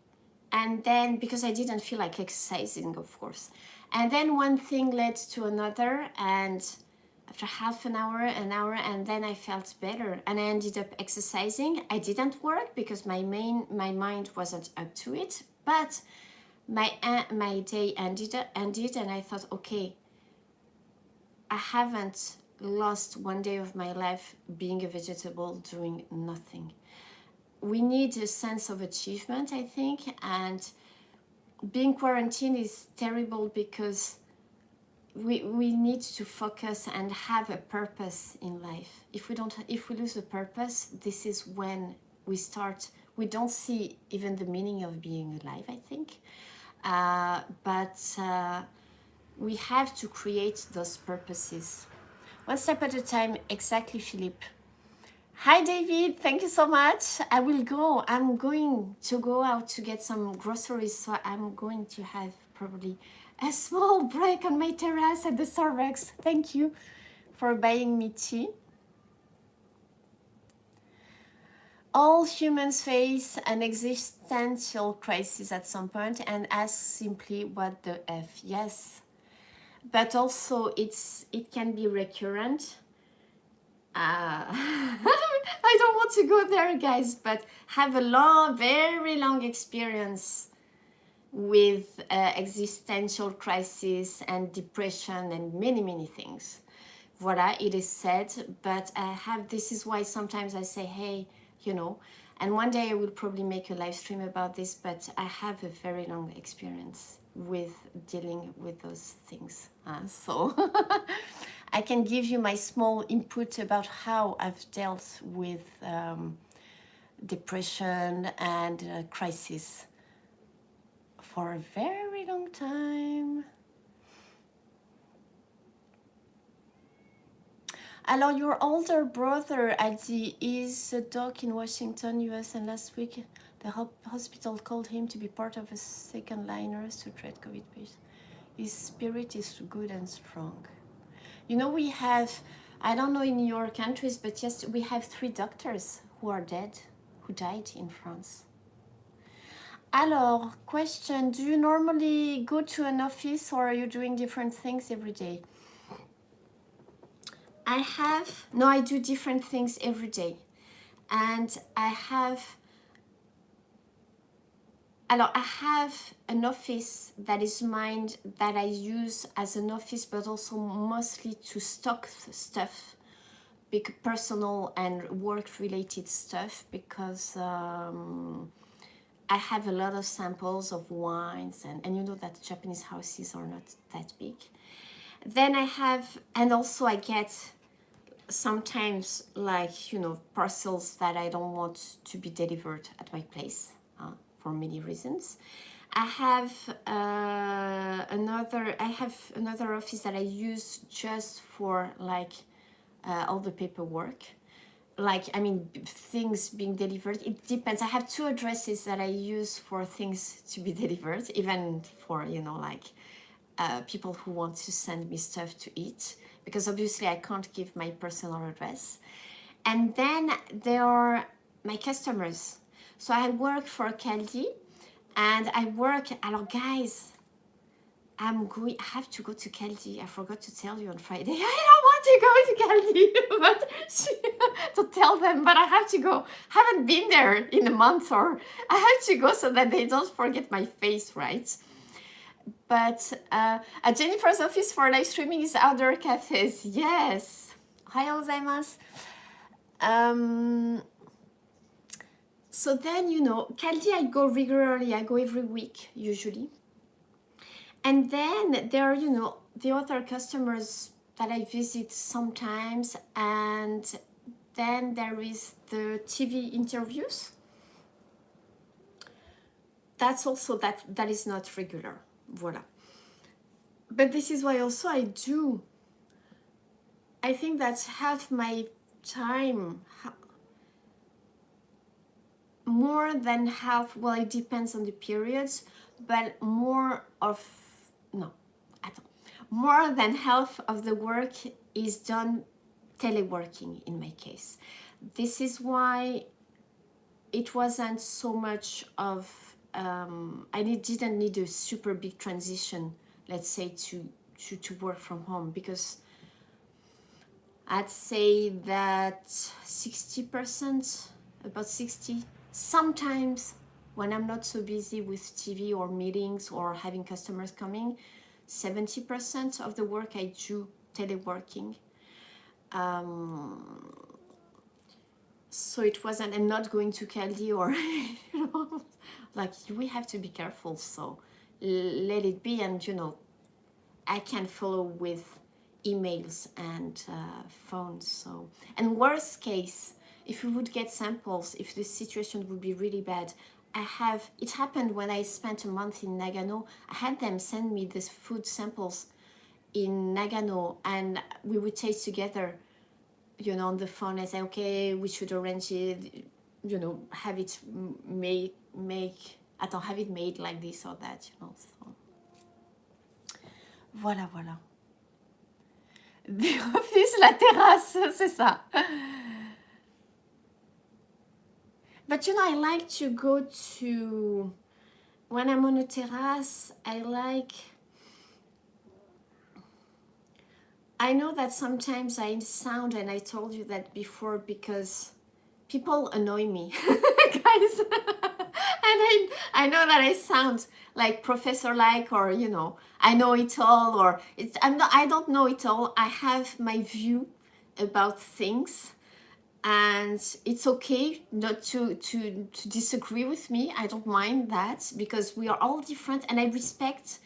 And then, because I didn't feel like exercising, of course. And then one thing led to another, and after half an hour, and then I felt better. And I ended up exercising. I didn't work because my mind wasn't up to it. But my day ended, and I thought, okay, I haven't lost 1 day of my life being a vegetable, doing nothing. We need a sense of achievement, I think, and being quarantined is terrible because we need to focus and have a purpose in life. If we lose a purpose, this is when we don't see even the meaning of being alive, I think. But we have to create those purposes. One step at a time, exactly, Philippe. Hi, David. Thank you so much. I'm going to go out to get some groceries, so I'm going to have probably a small break on my terrace at the Starbucks. Thank you for buying me tea. All humans face an existential crisis at some point and ask simply, what the F? Yes. But also it can be recurrent. I don't want to go there, guys, but have a very long experience with existential crisis and depression and many things. Voila, it is said, but this is why sometimes I say, hey, you know, and one day I will probably make a live stream about this, but I have a very long experience with dealing with those things. So I can give you my small input about how I've dealt with depression and crisis for a very long time. Alors, your older brother, Adi, is a doc in Washington, US, and last week the hospital called him to be part of a second liners to treat COVID patients. His spirit is good and strong. You know, we have, I don't know in your countries, but yes, we have 3 doctors who are dead, who died in France. Alors, question, do you normally go to an office or are you doing different things every day? I do different things every day. And I have an office that is mine, that I use as an office, but also mostly to stock stuff, big personal and work related stuff, because I have a lot of samples of wines, and you know that Japanese houses are not that big. Then and also I get sometimes, like, parcels that I don't want to be delivered at my place, for many reasons. I have another office that I use just for, like, all the paperwork, like, things being delivered. It depends. I have two addresses that I use for things to be delivered, even for, like, people who want to send me stuff to eat, because obviously I can't give my personal address. And then there are my customers. So I work for Caldi, and guys, I have to go to Caldi. I forgot to tell you on Friday. I don't want to go to Caldi, but to tell them, but I have to go. Haven't been there in a month, or I have to go so that they don't forget my face, right? But at Jennifer's office for live streaming is outdoor cafes. Yes. Ohayou gozaimasu. So then, Caldi, I go regularly. I go every week, usually. And then there are, the other customers that I visit sometimes. And then there is the TV interviews. That's also, that is not regular. Voila. But this is why also I think that's half my time, more than half. Well, it depends on the periods, but more than half of the work is done teleworking in my case. This is why it wasn't so much of I didn't need a super big transition, let's say, to work from home, because I'd say that 60%, about 60, sometimes when I'm not so busy with TV or meetings or having customers coming, 70% of the work I do teleworking. So it wasn't, and not going to Caldi or, like, we have to be careful, so let it be. And, I can follow with emails and phones. So, and worst case, if we would get samples, if the situation would be really bad, it happened when I spent a month in Nagano. I had them send me these food samples in Nagano, and we would taste together, on the phone. I say, okay, we should arrange it, have it have it made like this or that, so. Voilà. The office, la terrasse, c'est ça. But, I like to go to, when I'm on a terrace, I know that sometimes I sound, and I told you that before, because people annoy me, guys. And I know that I sound like professor-like, or, I know it all, or I don't know it all. I have my view about things, and it's okay not to disagree with me. I don't mind that, because we are all different, and I respect,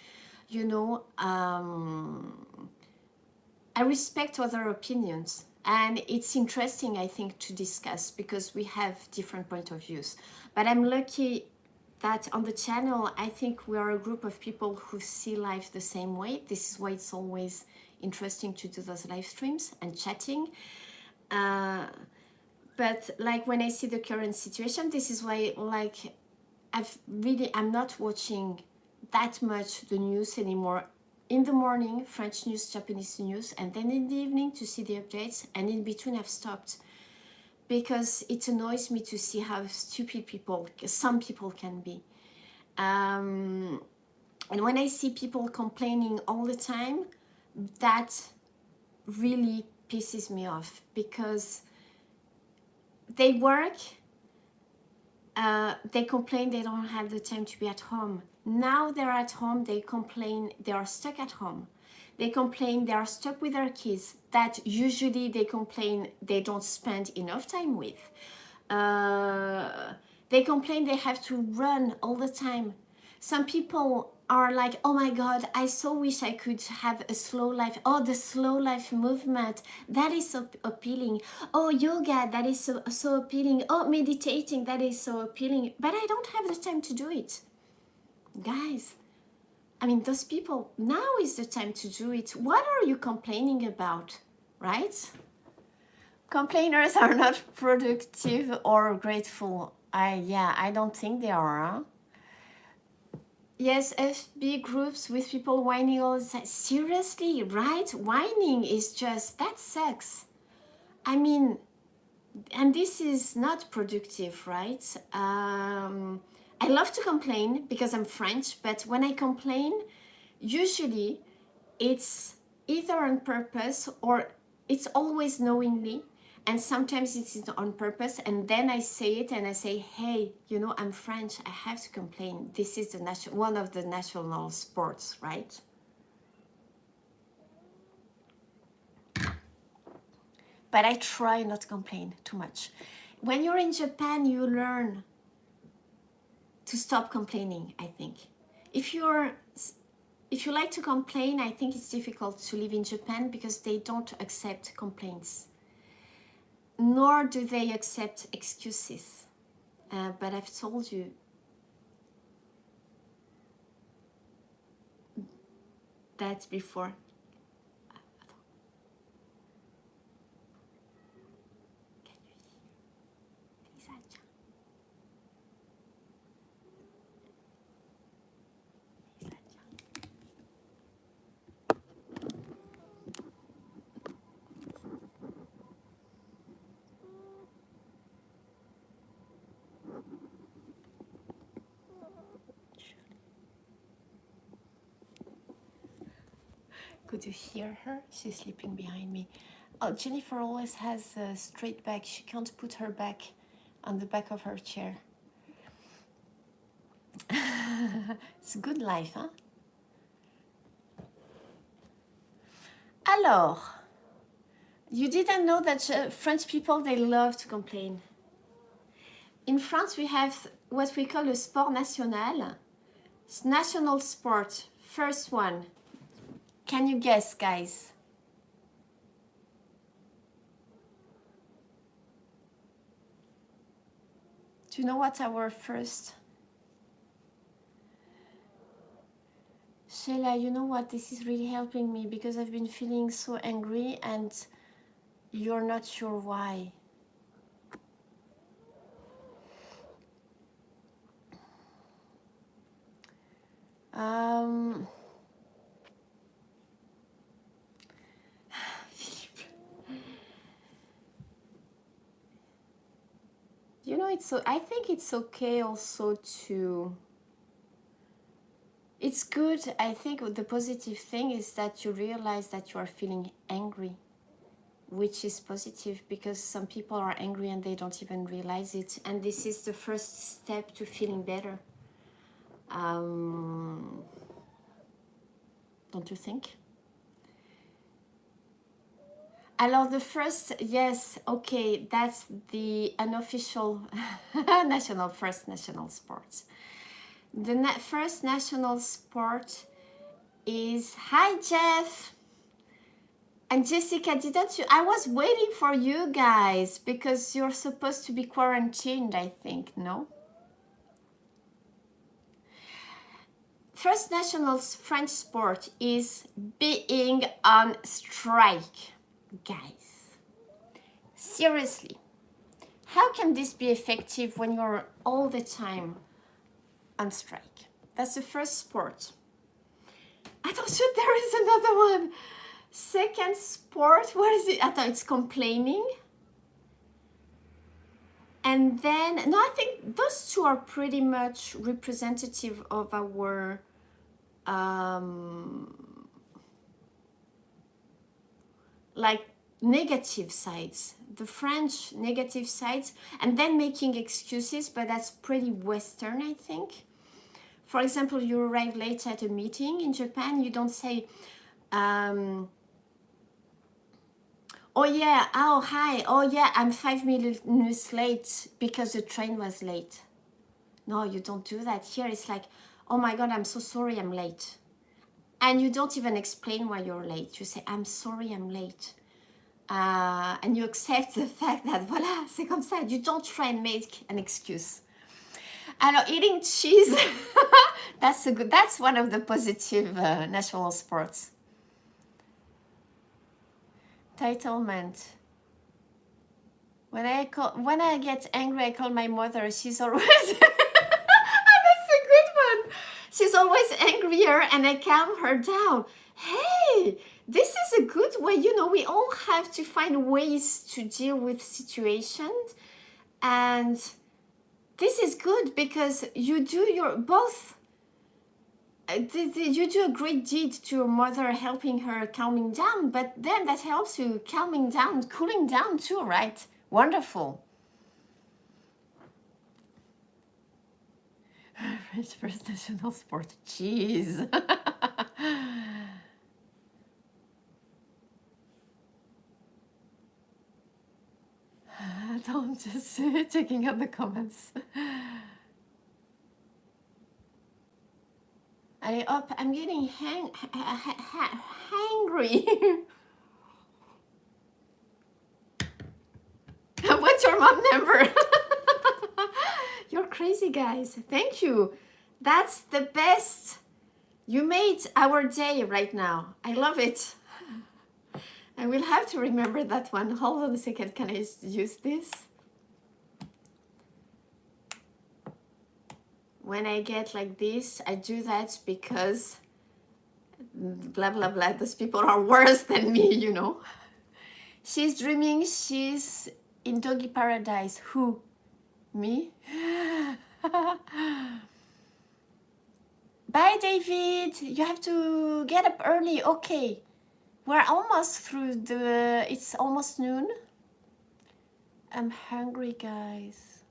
I respect other opinions, and it's interesting, I think, to discuss, because we have different point of views. But I'm lucky that on the channel, I think we are a group of people who see life the same way. This is why it's always interesting to do those live streams and chatting. But, like, when I see the current situation, this is why, like, I'm not watching that much the news anymore. In the morning, French news, Japanese news, and then in the evening to see the updates, and in between I've stopped, because it annoys me to see how stupid some people can be. And when I see people complaining all the time, that really pisses me off, because they work, they complain they don't have the time to be at home. Now they're at home, they complain they are stuck at home. They complain they are stuck with their kids that usually they complain they don't spend enough time with. They complain they have to run all the time. Some people are like, oh my God, I so wish I could have a slow life. Oh, the slow life movement, that is so appealing. Oh, yoga, that is so appealing. Oh, meditating, that is so appealing. But I don't have the time to do it. Guys, I mean, those people, now is the time to do it. What are you complaining about, right? Complainers are not productive or grateful. I don't think they are, huh? Yes, FB groups with people whining all the time. Seriously, right? Whining is just, that sucks. I mean, and this is not productive, right? I love to complain because I'm French, but when I complain, usually it's either on purpose or it's always knowingly. And sometimes it's on purpose, and then I say it and I say, hey, you know, I'm French, I have to complain. This is one of the national sports, right? But I try not to complain too much. When you're in Japan, you learn to stop complaining, I think. If you like to complain, I think it's difficult to live in Japan because they don't accept complaints. Nor do they accept excuses. But I've told you that before. Could you hear her? She's sleeping behind me. Oh, Jennifer always has a straight back. She can't put her back on the back of her chair. It's a good life, huh? Alors, you didn't know that French people, they love to complain. In France, we have what we call a sport national. It's national sport. First one. Can you guess, guys? Do you know what's our first? Sheila, you know what? This is really helping me because I've been feeling so angry and you're not sure why. You know, I think it's okay also to, it's good. I think the positive thing is that you realize that you are feeling angry, which is positive because some people are angry and they don't even realize it. And this is the first step to feeling better. Don't you think? Alors the first, yes, okay, that's the unofficial first national sport. The first national sport is, hi Jeff and Jessica, didn't you? I was waiting for you guys because you're supposed to be quarantined, I think, no? First national French sport is being on strike. Guys, seriously, how can this be effective when you're all the time on strike? That's the first sport. I thought there is another one. Second sport, what is it? I thought it's complaining. And then, no, I think those two are pretty much representative of our like negative sides, the French negative sides, and then making excuses, but that's pretty Western, I think. For example, you arrive late at a meeting in Japan, you don't say, oh yeah, oh hi, oh yeah, I'm 5 minutes late because the train was late. No, you don't do that. Here it's like, oh my God, I'm so sorry I'm late. And you don't even explain why you're late. You say, I'm sorry I'm late. And you accept the fact that, voilà, c'est comme ça. You don't try and make an excuse. Alors, eating cheese, that's one of the positive national sports. Entitlement. When I get angry, I call my mother. She's always that's a good one. She's always angrier, and I calm her down. Hey, this is a good way. You know, we all have to find ways to deal with situations, and this is good because you do your both. You do a great deed to your mother, helping her calming down, but then that helps you calming down, cooling down too, right? Wonderful. French first national sport, cheese. I'm just checking out the comments. I'm getting hangry. What's your mom number? You're crazy, guys. Thank you. That's the best. You made our day right now. I love it. I will have to remember that one. Hold on a second. Can I use this? When I get like this, I do that because blah, blah, blah. Those people are worse than me, you know. She's dreaming she's in doggy paradise. Who? Me? Bye, David. You have to get up early. Okay. We're almost through the... It's almost noon. I'm hungry, guys.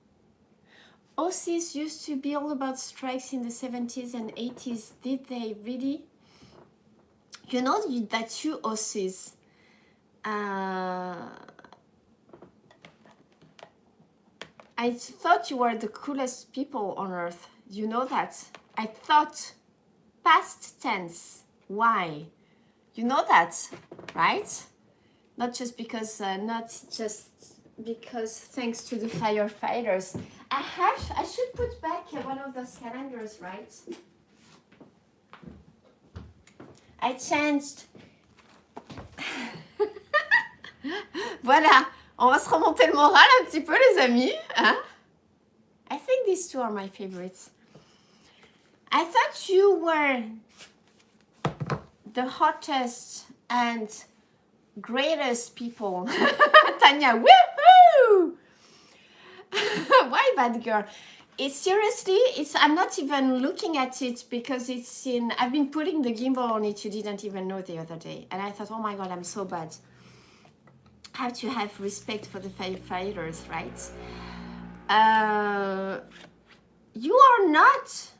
Aussies used to be all about strikes in the 70s and 80s. Did they really? You know that you Aussies... I thought you were the coolest people on earth. You know that? I thought past tense. Why? You know that, right? Not just because thanks to the firefighters. I should put back one of those calendars, right? I changed. Voilà. On va se remonter le moral un petit peu, les amis. Hein? I think these two are my favorites. I thought you were the hottest and greatest people. Tanya, woohoo! Why, bad girl? It's seriously, I'm not even looking at it because I've been putting the gimbal on it, you didn't even know the other day. And I thought, oh my God, I'm so bad. I have to have respect for the firefighters, right? You are not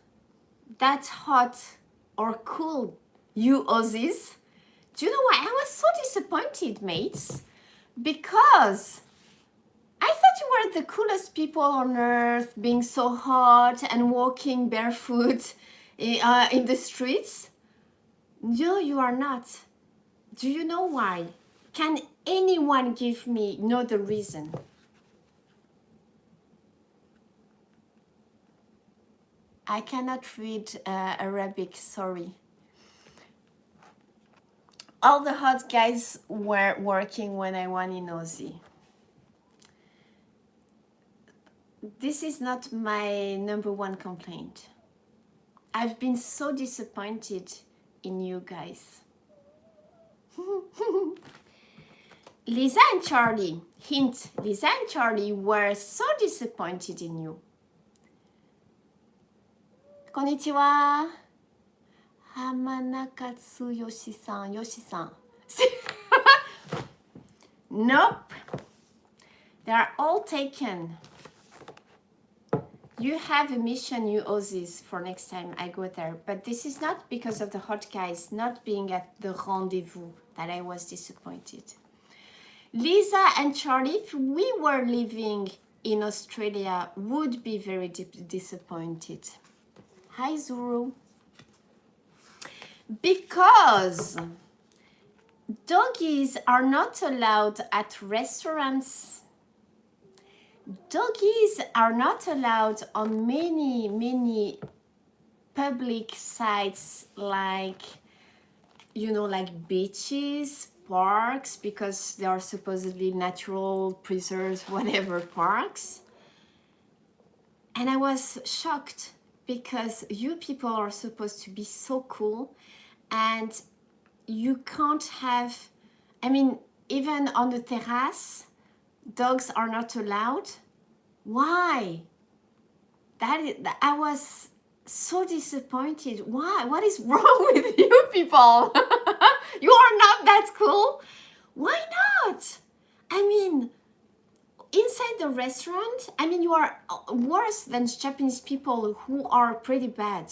that hot or cool, you Aussies. Do you know why? I was so disappointed, mates, because I thought you were the coolest people on earth, being so hot and walking barefoot in the streets. No, you are not. Do you know why? Can anyone know the reason? I cannot read Arabic, sorry. All the hot guys were working when I won in Aussie. This is not my number one complaint. I've been so disappointed in you guys. Lisa and Charlie, hint, Lisa and Charlie were so disappointed in you. Konnichiwa. Hamanakatsu Yoshi-san, Yoshi-san. Nope. They are all taken. You have a mission, you Aussies, for next time I go there. But this is not because of the hot guys not being at the rendezvous that I was disappointed. Lisa and Charlie, if we were living in Australia, would be very disappointed. Hi, Zuru. Because doggies are not allowed at restaurants. Doggies are not allowed on many public sites like, you know, like beaches, parks, because they are supposedly natural preserves, whatever parks. And I was shocked because you people are supposed to be so cool and you can't have, I mean, even on the terrace, dogs are not allowed. Why? I was so disappointed. Why? What is wrong with you people? You are not that cool. Why not? I mean, inside the restaurant, I mean, you are worse than Japanese people who are pretty bad.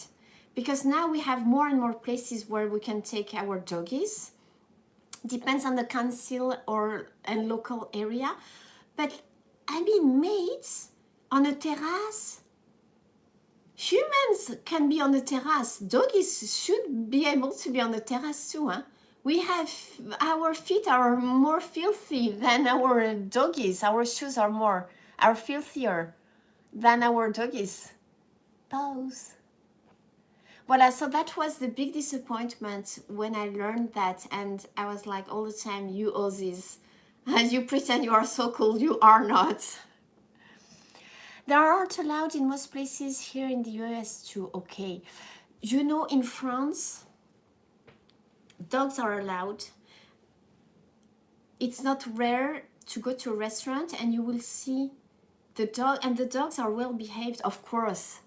Because now we have more and more places where we can take our doggies. Depends on the council or a local area. But, I mean, mates on a terrace. Humans can be on the terrace. Doggies should be able to be on the terrace too. Huh? We have, our feet are more filthy than our doggies. Our shoes are filthier than our doggies. Pause. Voilà, so that was the big disappointment when I learned that, and I was like all the time, you Aussies, you pretend you are so cool, you are not. They aren't allowed in most places here in the US too, okay. You know, in France, dogs are allowed. It's not rare to go to a restaurant and you will see the dog, and the dogs are well behaved, of course.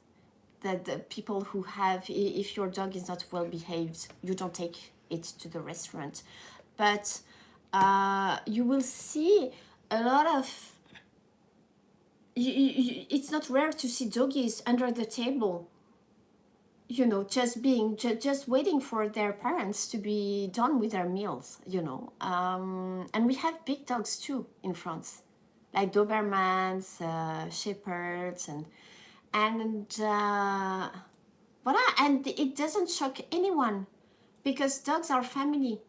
That the people who have, if your dog is not well behaved, you don't take it to the restaurant. But you will see a lot of, it's not rare to see doggies under the table, you know, just waiting for their parents to be done with their meals, you know. And we have big dogs too in France, like Dobermans, Shepherds, and voilà, and it doesn't shock anyone because dogs are family.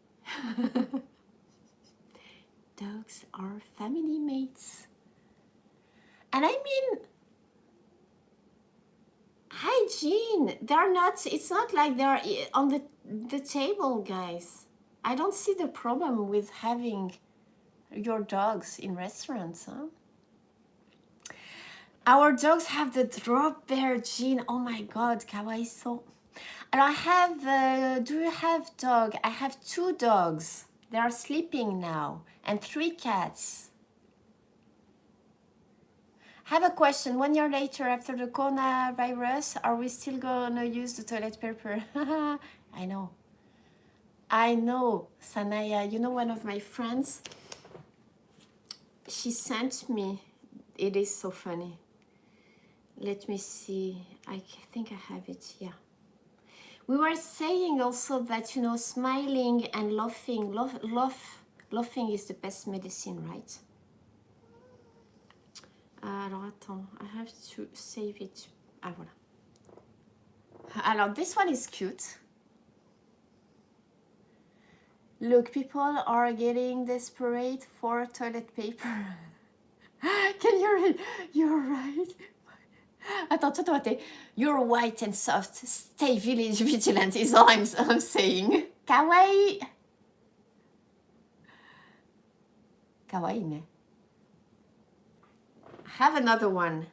Dogs are family mates. And I mean, hygiene, they're not, it's not like they're on the table, guys. I don't see the problem with having your dogs in restaurants, huh? Our dogs have the drop bear gene. Oh my god, kawaiso. And I have, do you have dog? I have 2 dogs. They are sleeping now. And 3 cats. I have a question. 1 year later, after the coronavirus, are we still gonna use the toilet paper? I know. I know, Sanaya. You know, one of my friends, she sent me, it is so funny. Let me see. I think I have it. Yeah. We were saying also that, you know, smiling and laughing, laughing is the best medicine, right? Alors, attends. I have to save it. Ah, voilà. Alors, this one is cute. Look, people are getting desperate for toilet paper. Can you read? You're right. Attends, toi, you're white and soft. Stay vigilant is all I'm saying. Kawaii. Kawaii, ne? Have another one.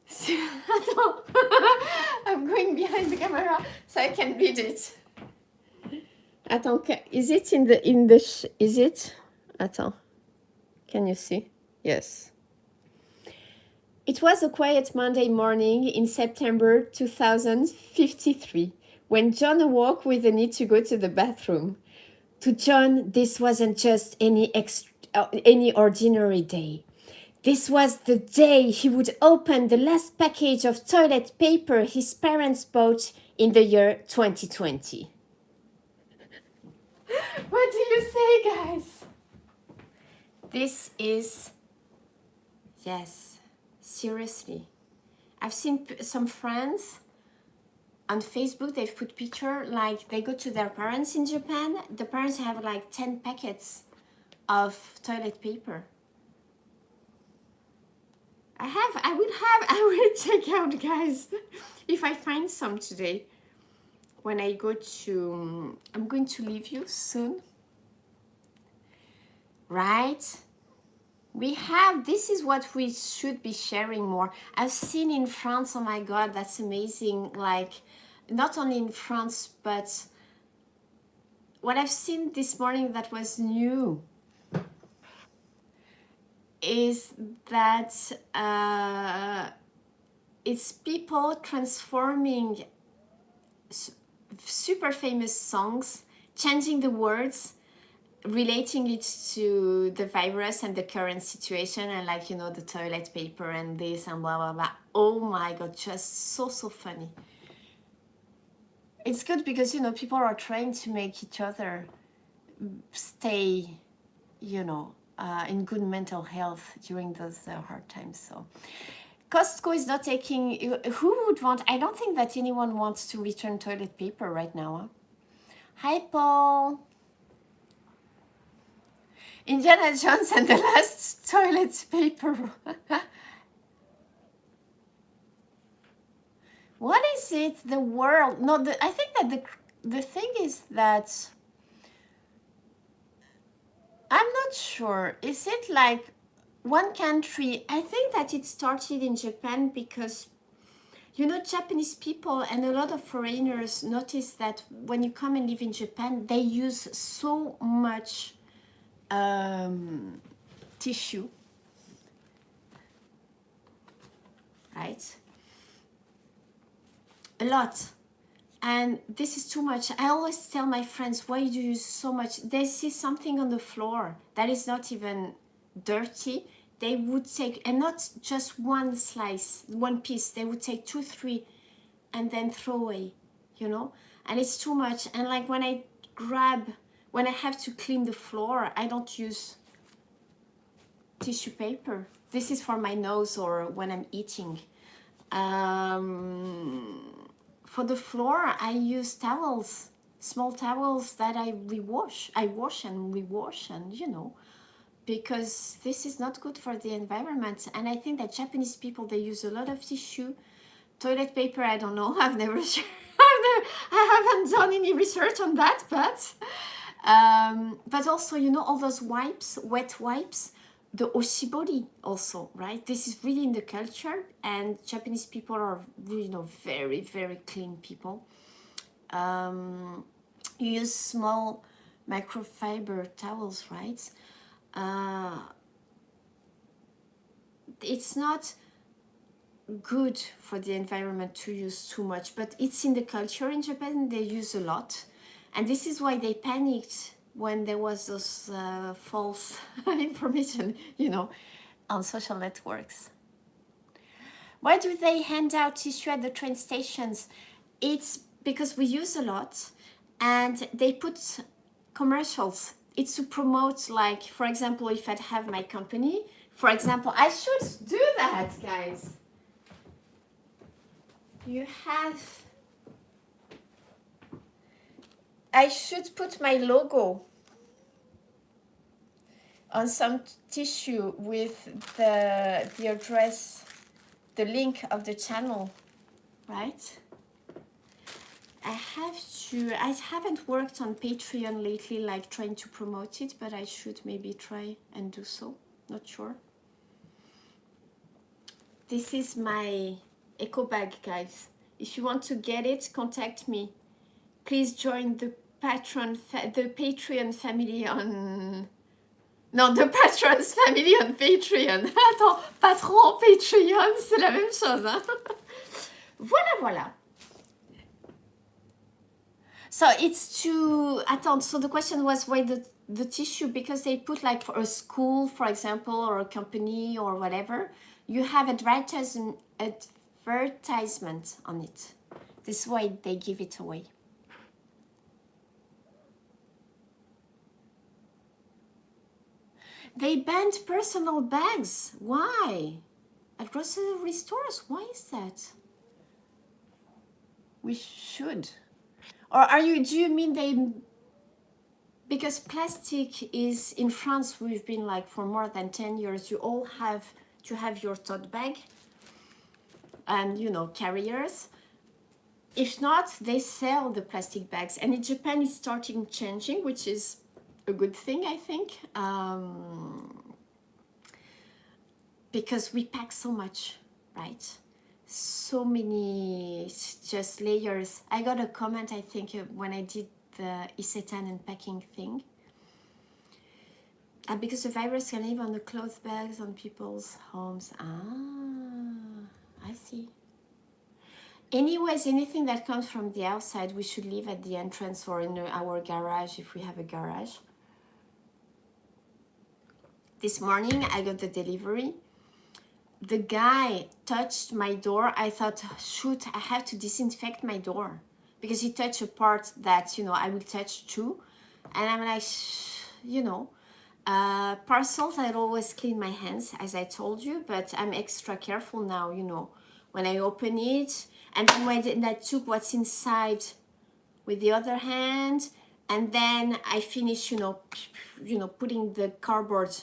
Attends. I'm going behind the camera so I can read it. Attends, is it is it? Attends, can you see? Yes. It was a quiet Monday morning in September 2053 when John awoke with the need to go to the bathroom. To John, this wasn't just any ordinary day. This was the day he would open the last package of toilet paper his parents bought in the year 2020. What do you say, guys? This is, yes, seriously. I've seen some friends on Facebook, they've put picture like they go to their parents in Japan. The parents have like 10 packets of toilet paper. I will check out, guys, if I find some today. When I go to, I'm going to leave you soon. Right? We have, this is what we should be sharing more. I've seen in France, oh my God, that's amazing. Like, not only in France, but what I've seen this morning that was new is that it's people transforming super famous songs, changing the words, relating it to the virus and the current situation, and like, you know, the toilet paper and this and blah blah blah. Oh my God, just so funny. It's good because, you know, people are trying to make each other stay, you know, in good mental health during those hard times. So Costco is not taking, who would want, I don't think that anyone wants to return toilet paper right now. Huh? Hi, Paul. Indiana Jones and the last toilet paper. What is it? The world? No, I think that the thing is that I'm not sure. Is it like one country? I think that it started in Japan because, you know, Japanese people and a lot of foreigners notice that when you come and live in Japan, they use so much tissue, right? A lot. And this is too much. I always tell my friends, why do you use so much? They see something on the floor that is not even dirty. They would take, and not just one slice, one piece, they would take 2, 3 and then throw away, you know? And it's too much. And like when I have to clean the floor, I don't use tissue paper. This is for my nose or when I'm eating. For the floor, I use towels, small towels that I wash and rewash, and you know, because this is not good for the environment. And I think that Japanese people, they use a lot of tissue. Toilet paper, I don't know, I've never I haven't done any research on that, but also, you know, all those wipes, wet wipes, the oshibori also, right? This is really in the culture, and Japanese people are, you know, very, very clean people. You use small microfiber towels, right? It's not good for the environment to use too much, but it's in the culture in Japan. They use a lot, and this is why they panicked when there was those false information, you know, on social networks. Why do they hand out tissue at the train stations? It's because we use a lot, and they put commercials. It's to promote, like, for example, if I'd have my company, for example, I should do that, guys. You have, I should put my logo on some tissue with the address, the link of the channel, right? I haven't worked on Patreon lately, like trying to promote it, but I should maybe try and do so, not sure. This is my eco bag, guys. If you want to get it, contact me. Please join the Patreon family on Non, de Patrons Family on Patreon. Attends, patron, Patreon, c'est la même chose. Hein. Voilà, voilà. So it's to, attends, so the question was why the tissue, because they put like for a school, for example, or a company or whatever, you have advertisement on it. This is why they give it away. They banned personal bags. Why? At grocery stores? Why is that? We should. Or do you mean they, because plastic is, in France, we've been like for more than 10 years, you all have to have your tote bag and, you know, carriers. If not, they sell the plastic bags. And in Japan, it's starting changing, which is a good thing, I think. Because we pack so much, right? So many just layers. I got a comment, I think, when I did the Isetan and packing thing. Because the virus can live on the cloth bags on people's homes. I see. Anyways, anything that comes from the outside, we should leave at the entrance or in our garage if we have a garage. This morning, I got the delivery. The guy touched my door. I thought, shoot, I have to disinfect my door. Because he touched a part that, you know, I will touch too. And I'm like, you know, parcels, I always clean my hands, as I told you. But I'm extra careful now, you know, when I open it. And then when I took what's inside with the other hand. And then I finish, you know, putting the cardboard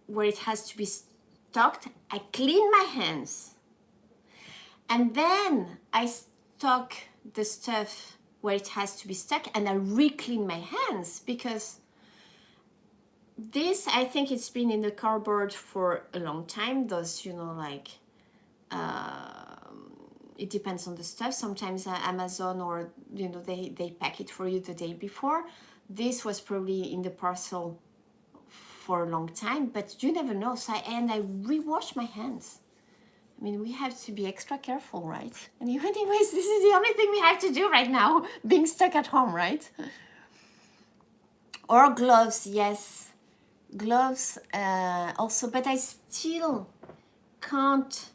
where it has to be stocked. I clean my hands. And then I stock the stuff where it has to be stuck and I re-clean my hands, because this, I think it's been in the cardboard for a long time. Those, you know, like, it depends on the stuff. Sometimes Amazon or, you know, they pack it for you the day before. This was probably in the parcel for a long time, but you never know. So I re-wash my hands. I mean, we have to be extra careful, right? And anyways, this is the only thing we have to do right now, being stuck at home, right? Or gloves, yes. Gloves also, but I still can't,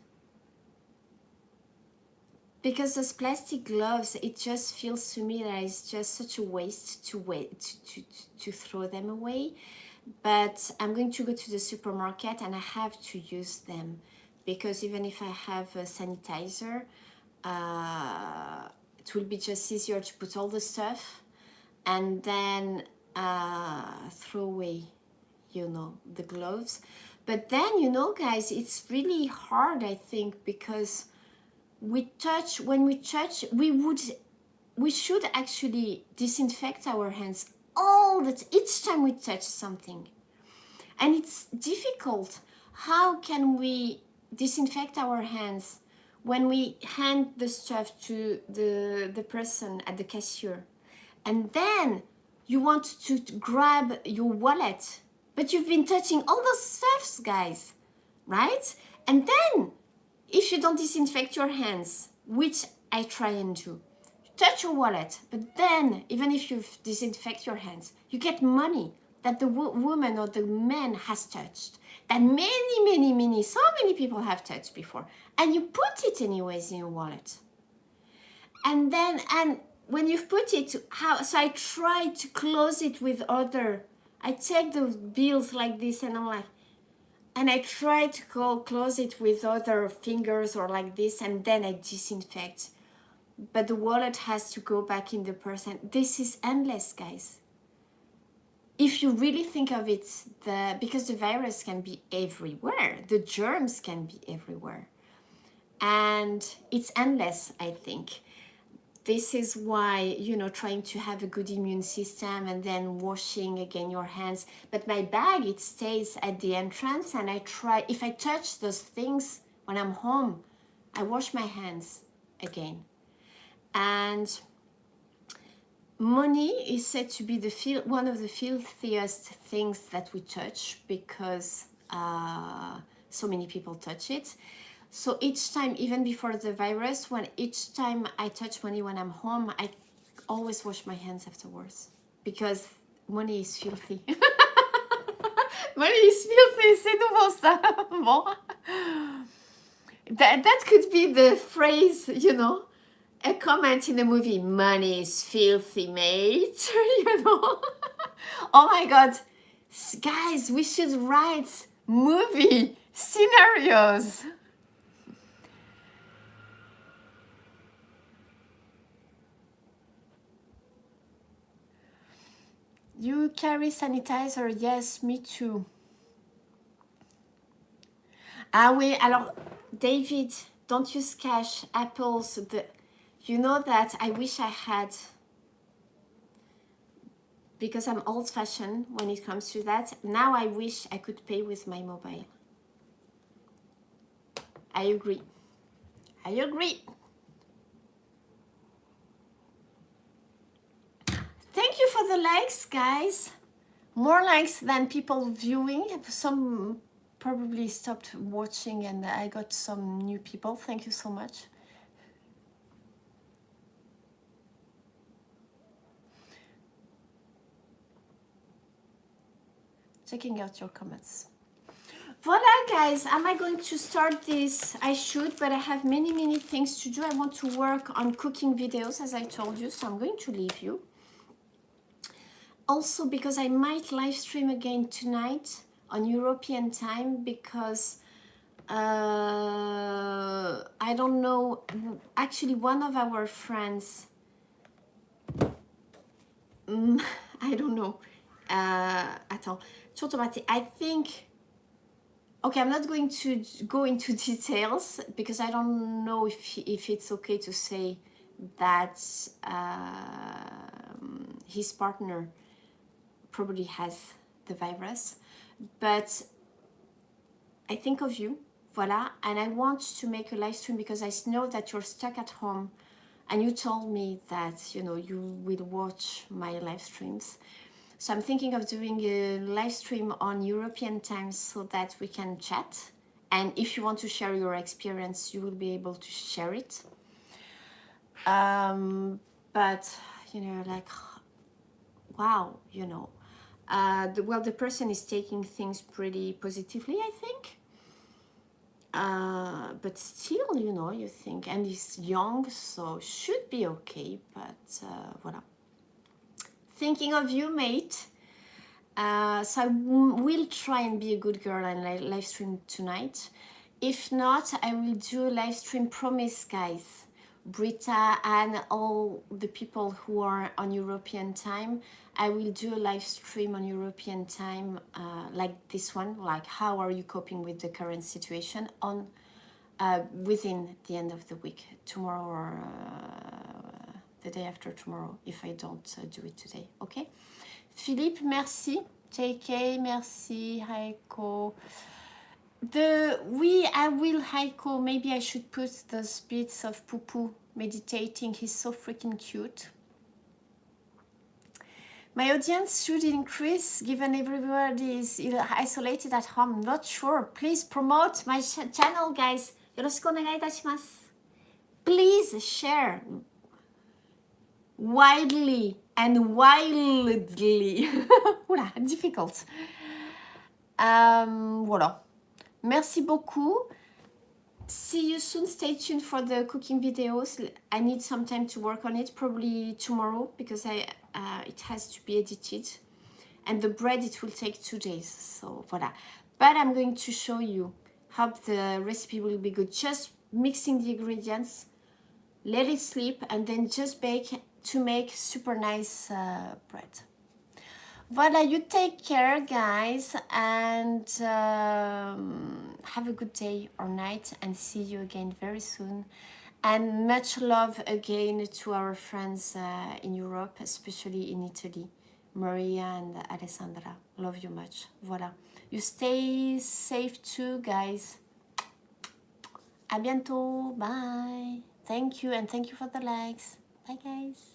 because those plastic gloves, it just feels to me that it's just such a waste to throw them away. But I'm going to go to the supermarket and I have to use them, because even if I have a sanitizer, it will be just easier to put all the stuff and then throw away, you know, the gloves. But then, you know, guys, it's really hard, I think, because when we touch, we should actually disinfect our hands each time we touch something. And it's difficult. How can we disinfect our hands when we hand the stuff to the person at the cashier? And then you want to grab your wallet, but you've been touching all those stuffs, guys, right? And then if you don't disinfect your hands, which I try and do, touch your wallet, but then even if you disinfect your hands, you get money that the woman or the man has touched, that so many people have touched before, and you put it anyways in your wallet. And then, and when you've put it, so I try to close it with I take the bills like this and I'm like, and I try to close it with other fingers or like this, and then I disinfect. But the wallet has to go back in the person. This is endless, guys. If you really think of it, because the virus can be everywhere, the germs can be everywhere. And it's endless, I think. This is why, you know, trying to have a good immune system and then washing again your hands. But my bag, it stays at the entrance, and I try, if I touch those things when I'm home, I wash my hands again. And Money is said to be one of the filthiest things that we touch because so many people touch it. So each time, even before the virus, each time I touch money when I'm home, I always wash my hands afterwards because money is filthy. Money is filthy, c'est nouveau ça. Bon. That could be the phrase, you know, a comment in a movie. Money is filthy, mate. You know. Oh my God, guys, we should write movie scenarios. You carry sanitizer? Yes, me too. Ah oui, alors, David, don't use cash, apples. You know that I wish I had, because I'm old-fashioned when it comes to that. Now I wish I could pay with my mobile. I agree. I agree. Thank you for the likes, guys. More likes than people viewing. Some probably stopped watching and I got some new people. Thank you so much. Checking out your comments. Voila, guys. Am I going to start this? I should, but I have many things to do. I want to work on cooking videos, as I told you, so I'm going to leave you. Also, because I might live stream again tonight on European time, because I don't know. Actually, one of our friends, I don't know. Attends, I think. Okay, I'm not going to go into details because I don't know if it's okay to say that his partner probably has the virus, but I think of you, voila, and I want to make a live stream because I know that you're stuck at home and you told me that, you know, you will watch my live streams. So I'm thinking of doing a live stream on European time so that we can chat. And if you want to share your experience, you will be able to share it. But, you know, like, wow, you know. The person is taking things pretty positively, I think. But still, you know, you think, and he's young, so should be okay. But voila. Thinking of you, mate. So I will try and be a good girl and live stream tonight. If not, I will do a live stream, promise, guys. Britta and all the people who are on European time, I will do a live stream on European time, like this one, like how are you coping with the current situation on within the end of the week, tomorrow or the day after tomorrow, if I don't do it today, okay? Philippe, merci. JK, merci. Heiko. I will, Heiko, maybe I should put those bits of Poo meditating. He's so freaking cute. My audience should increase given everybody is isolated at home. Not sure. Please promote my channel, guys. よろしくお願いいたします. Please share widely and wildly. Oula, difficult. Voilà. Merci beaucoup. See you soon. Stay tuned for the cooking videos. I need some time to work on it, probably tomorrow, because it has to be edited. And the bread, it will take 2 days. So, voilà. But I'm going to show you how the recipe will be good. Just mixing the ingredients, let it sleep, and then just bake to make super nice bread. Voila, you take care, guys, and have a good day or night, and see you again very soon. And much love again to our friends in Europe, especially in Italy, Maria and Alessandra. Love you much. Voila. You stay safe too, guys. À bientôt. Bye. Thank you, and thank you for the likes. Bye, guys.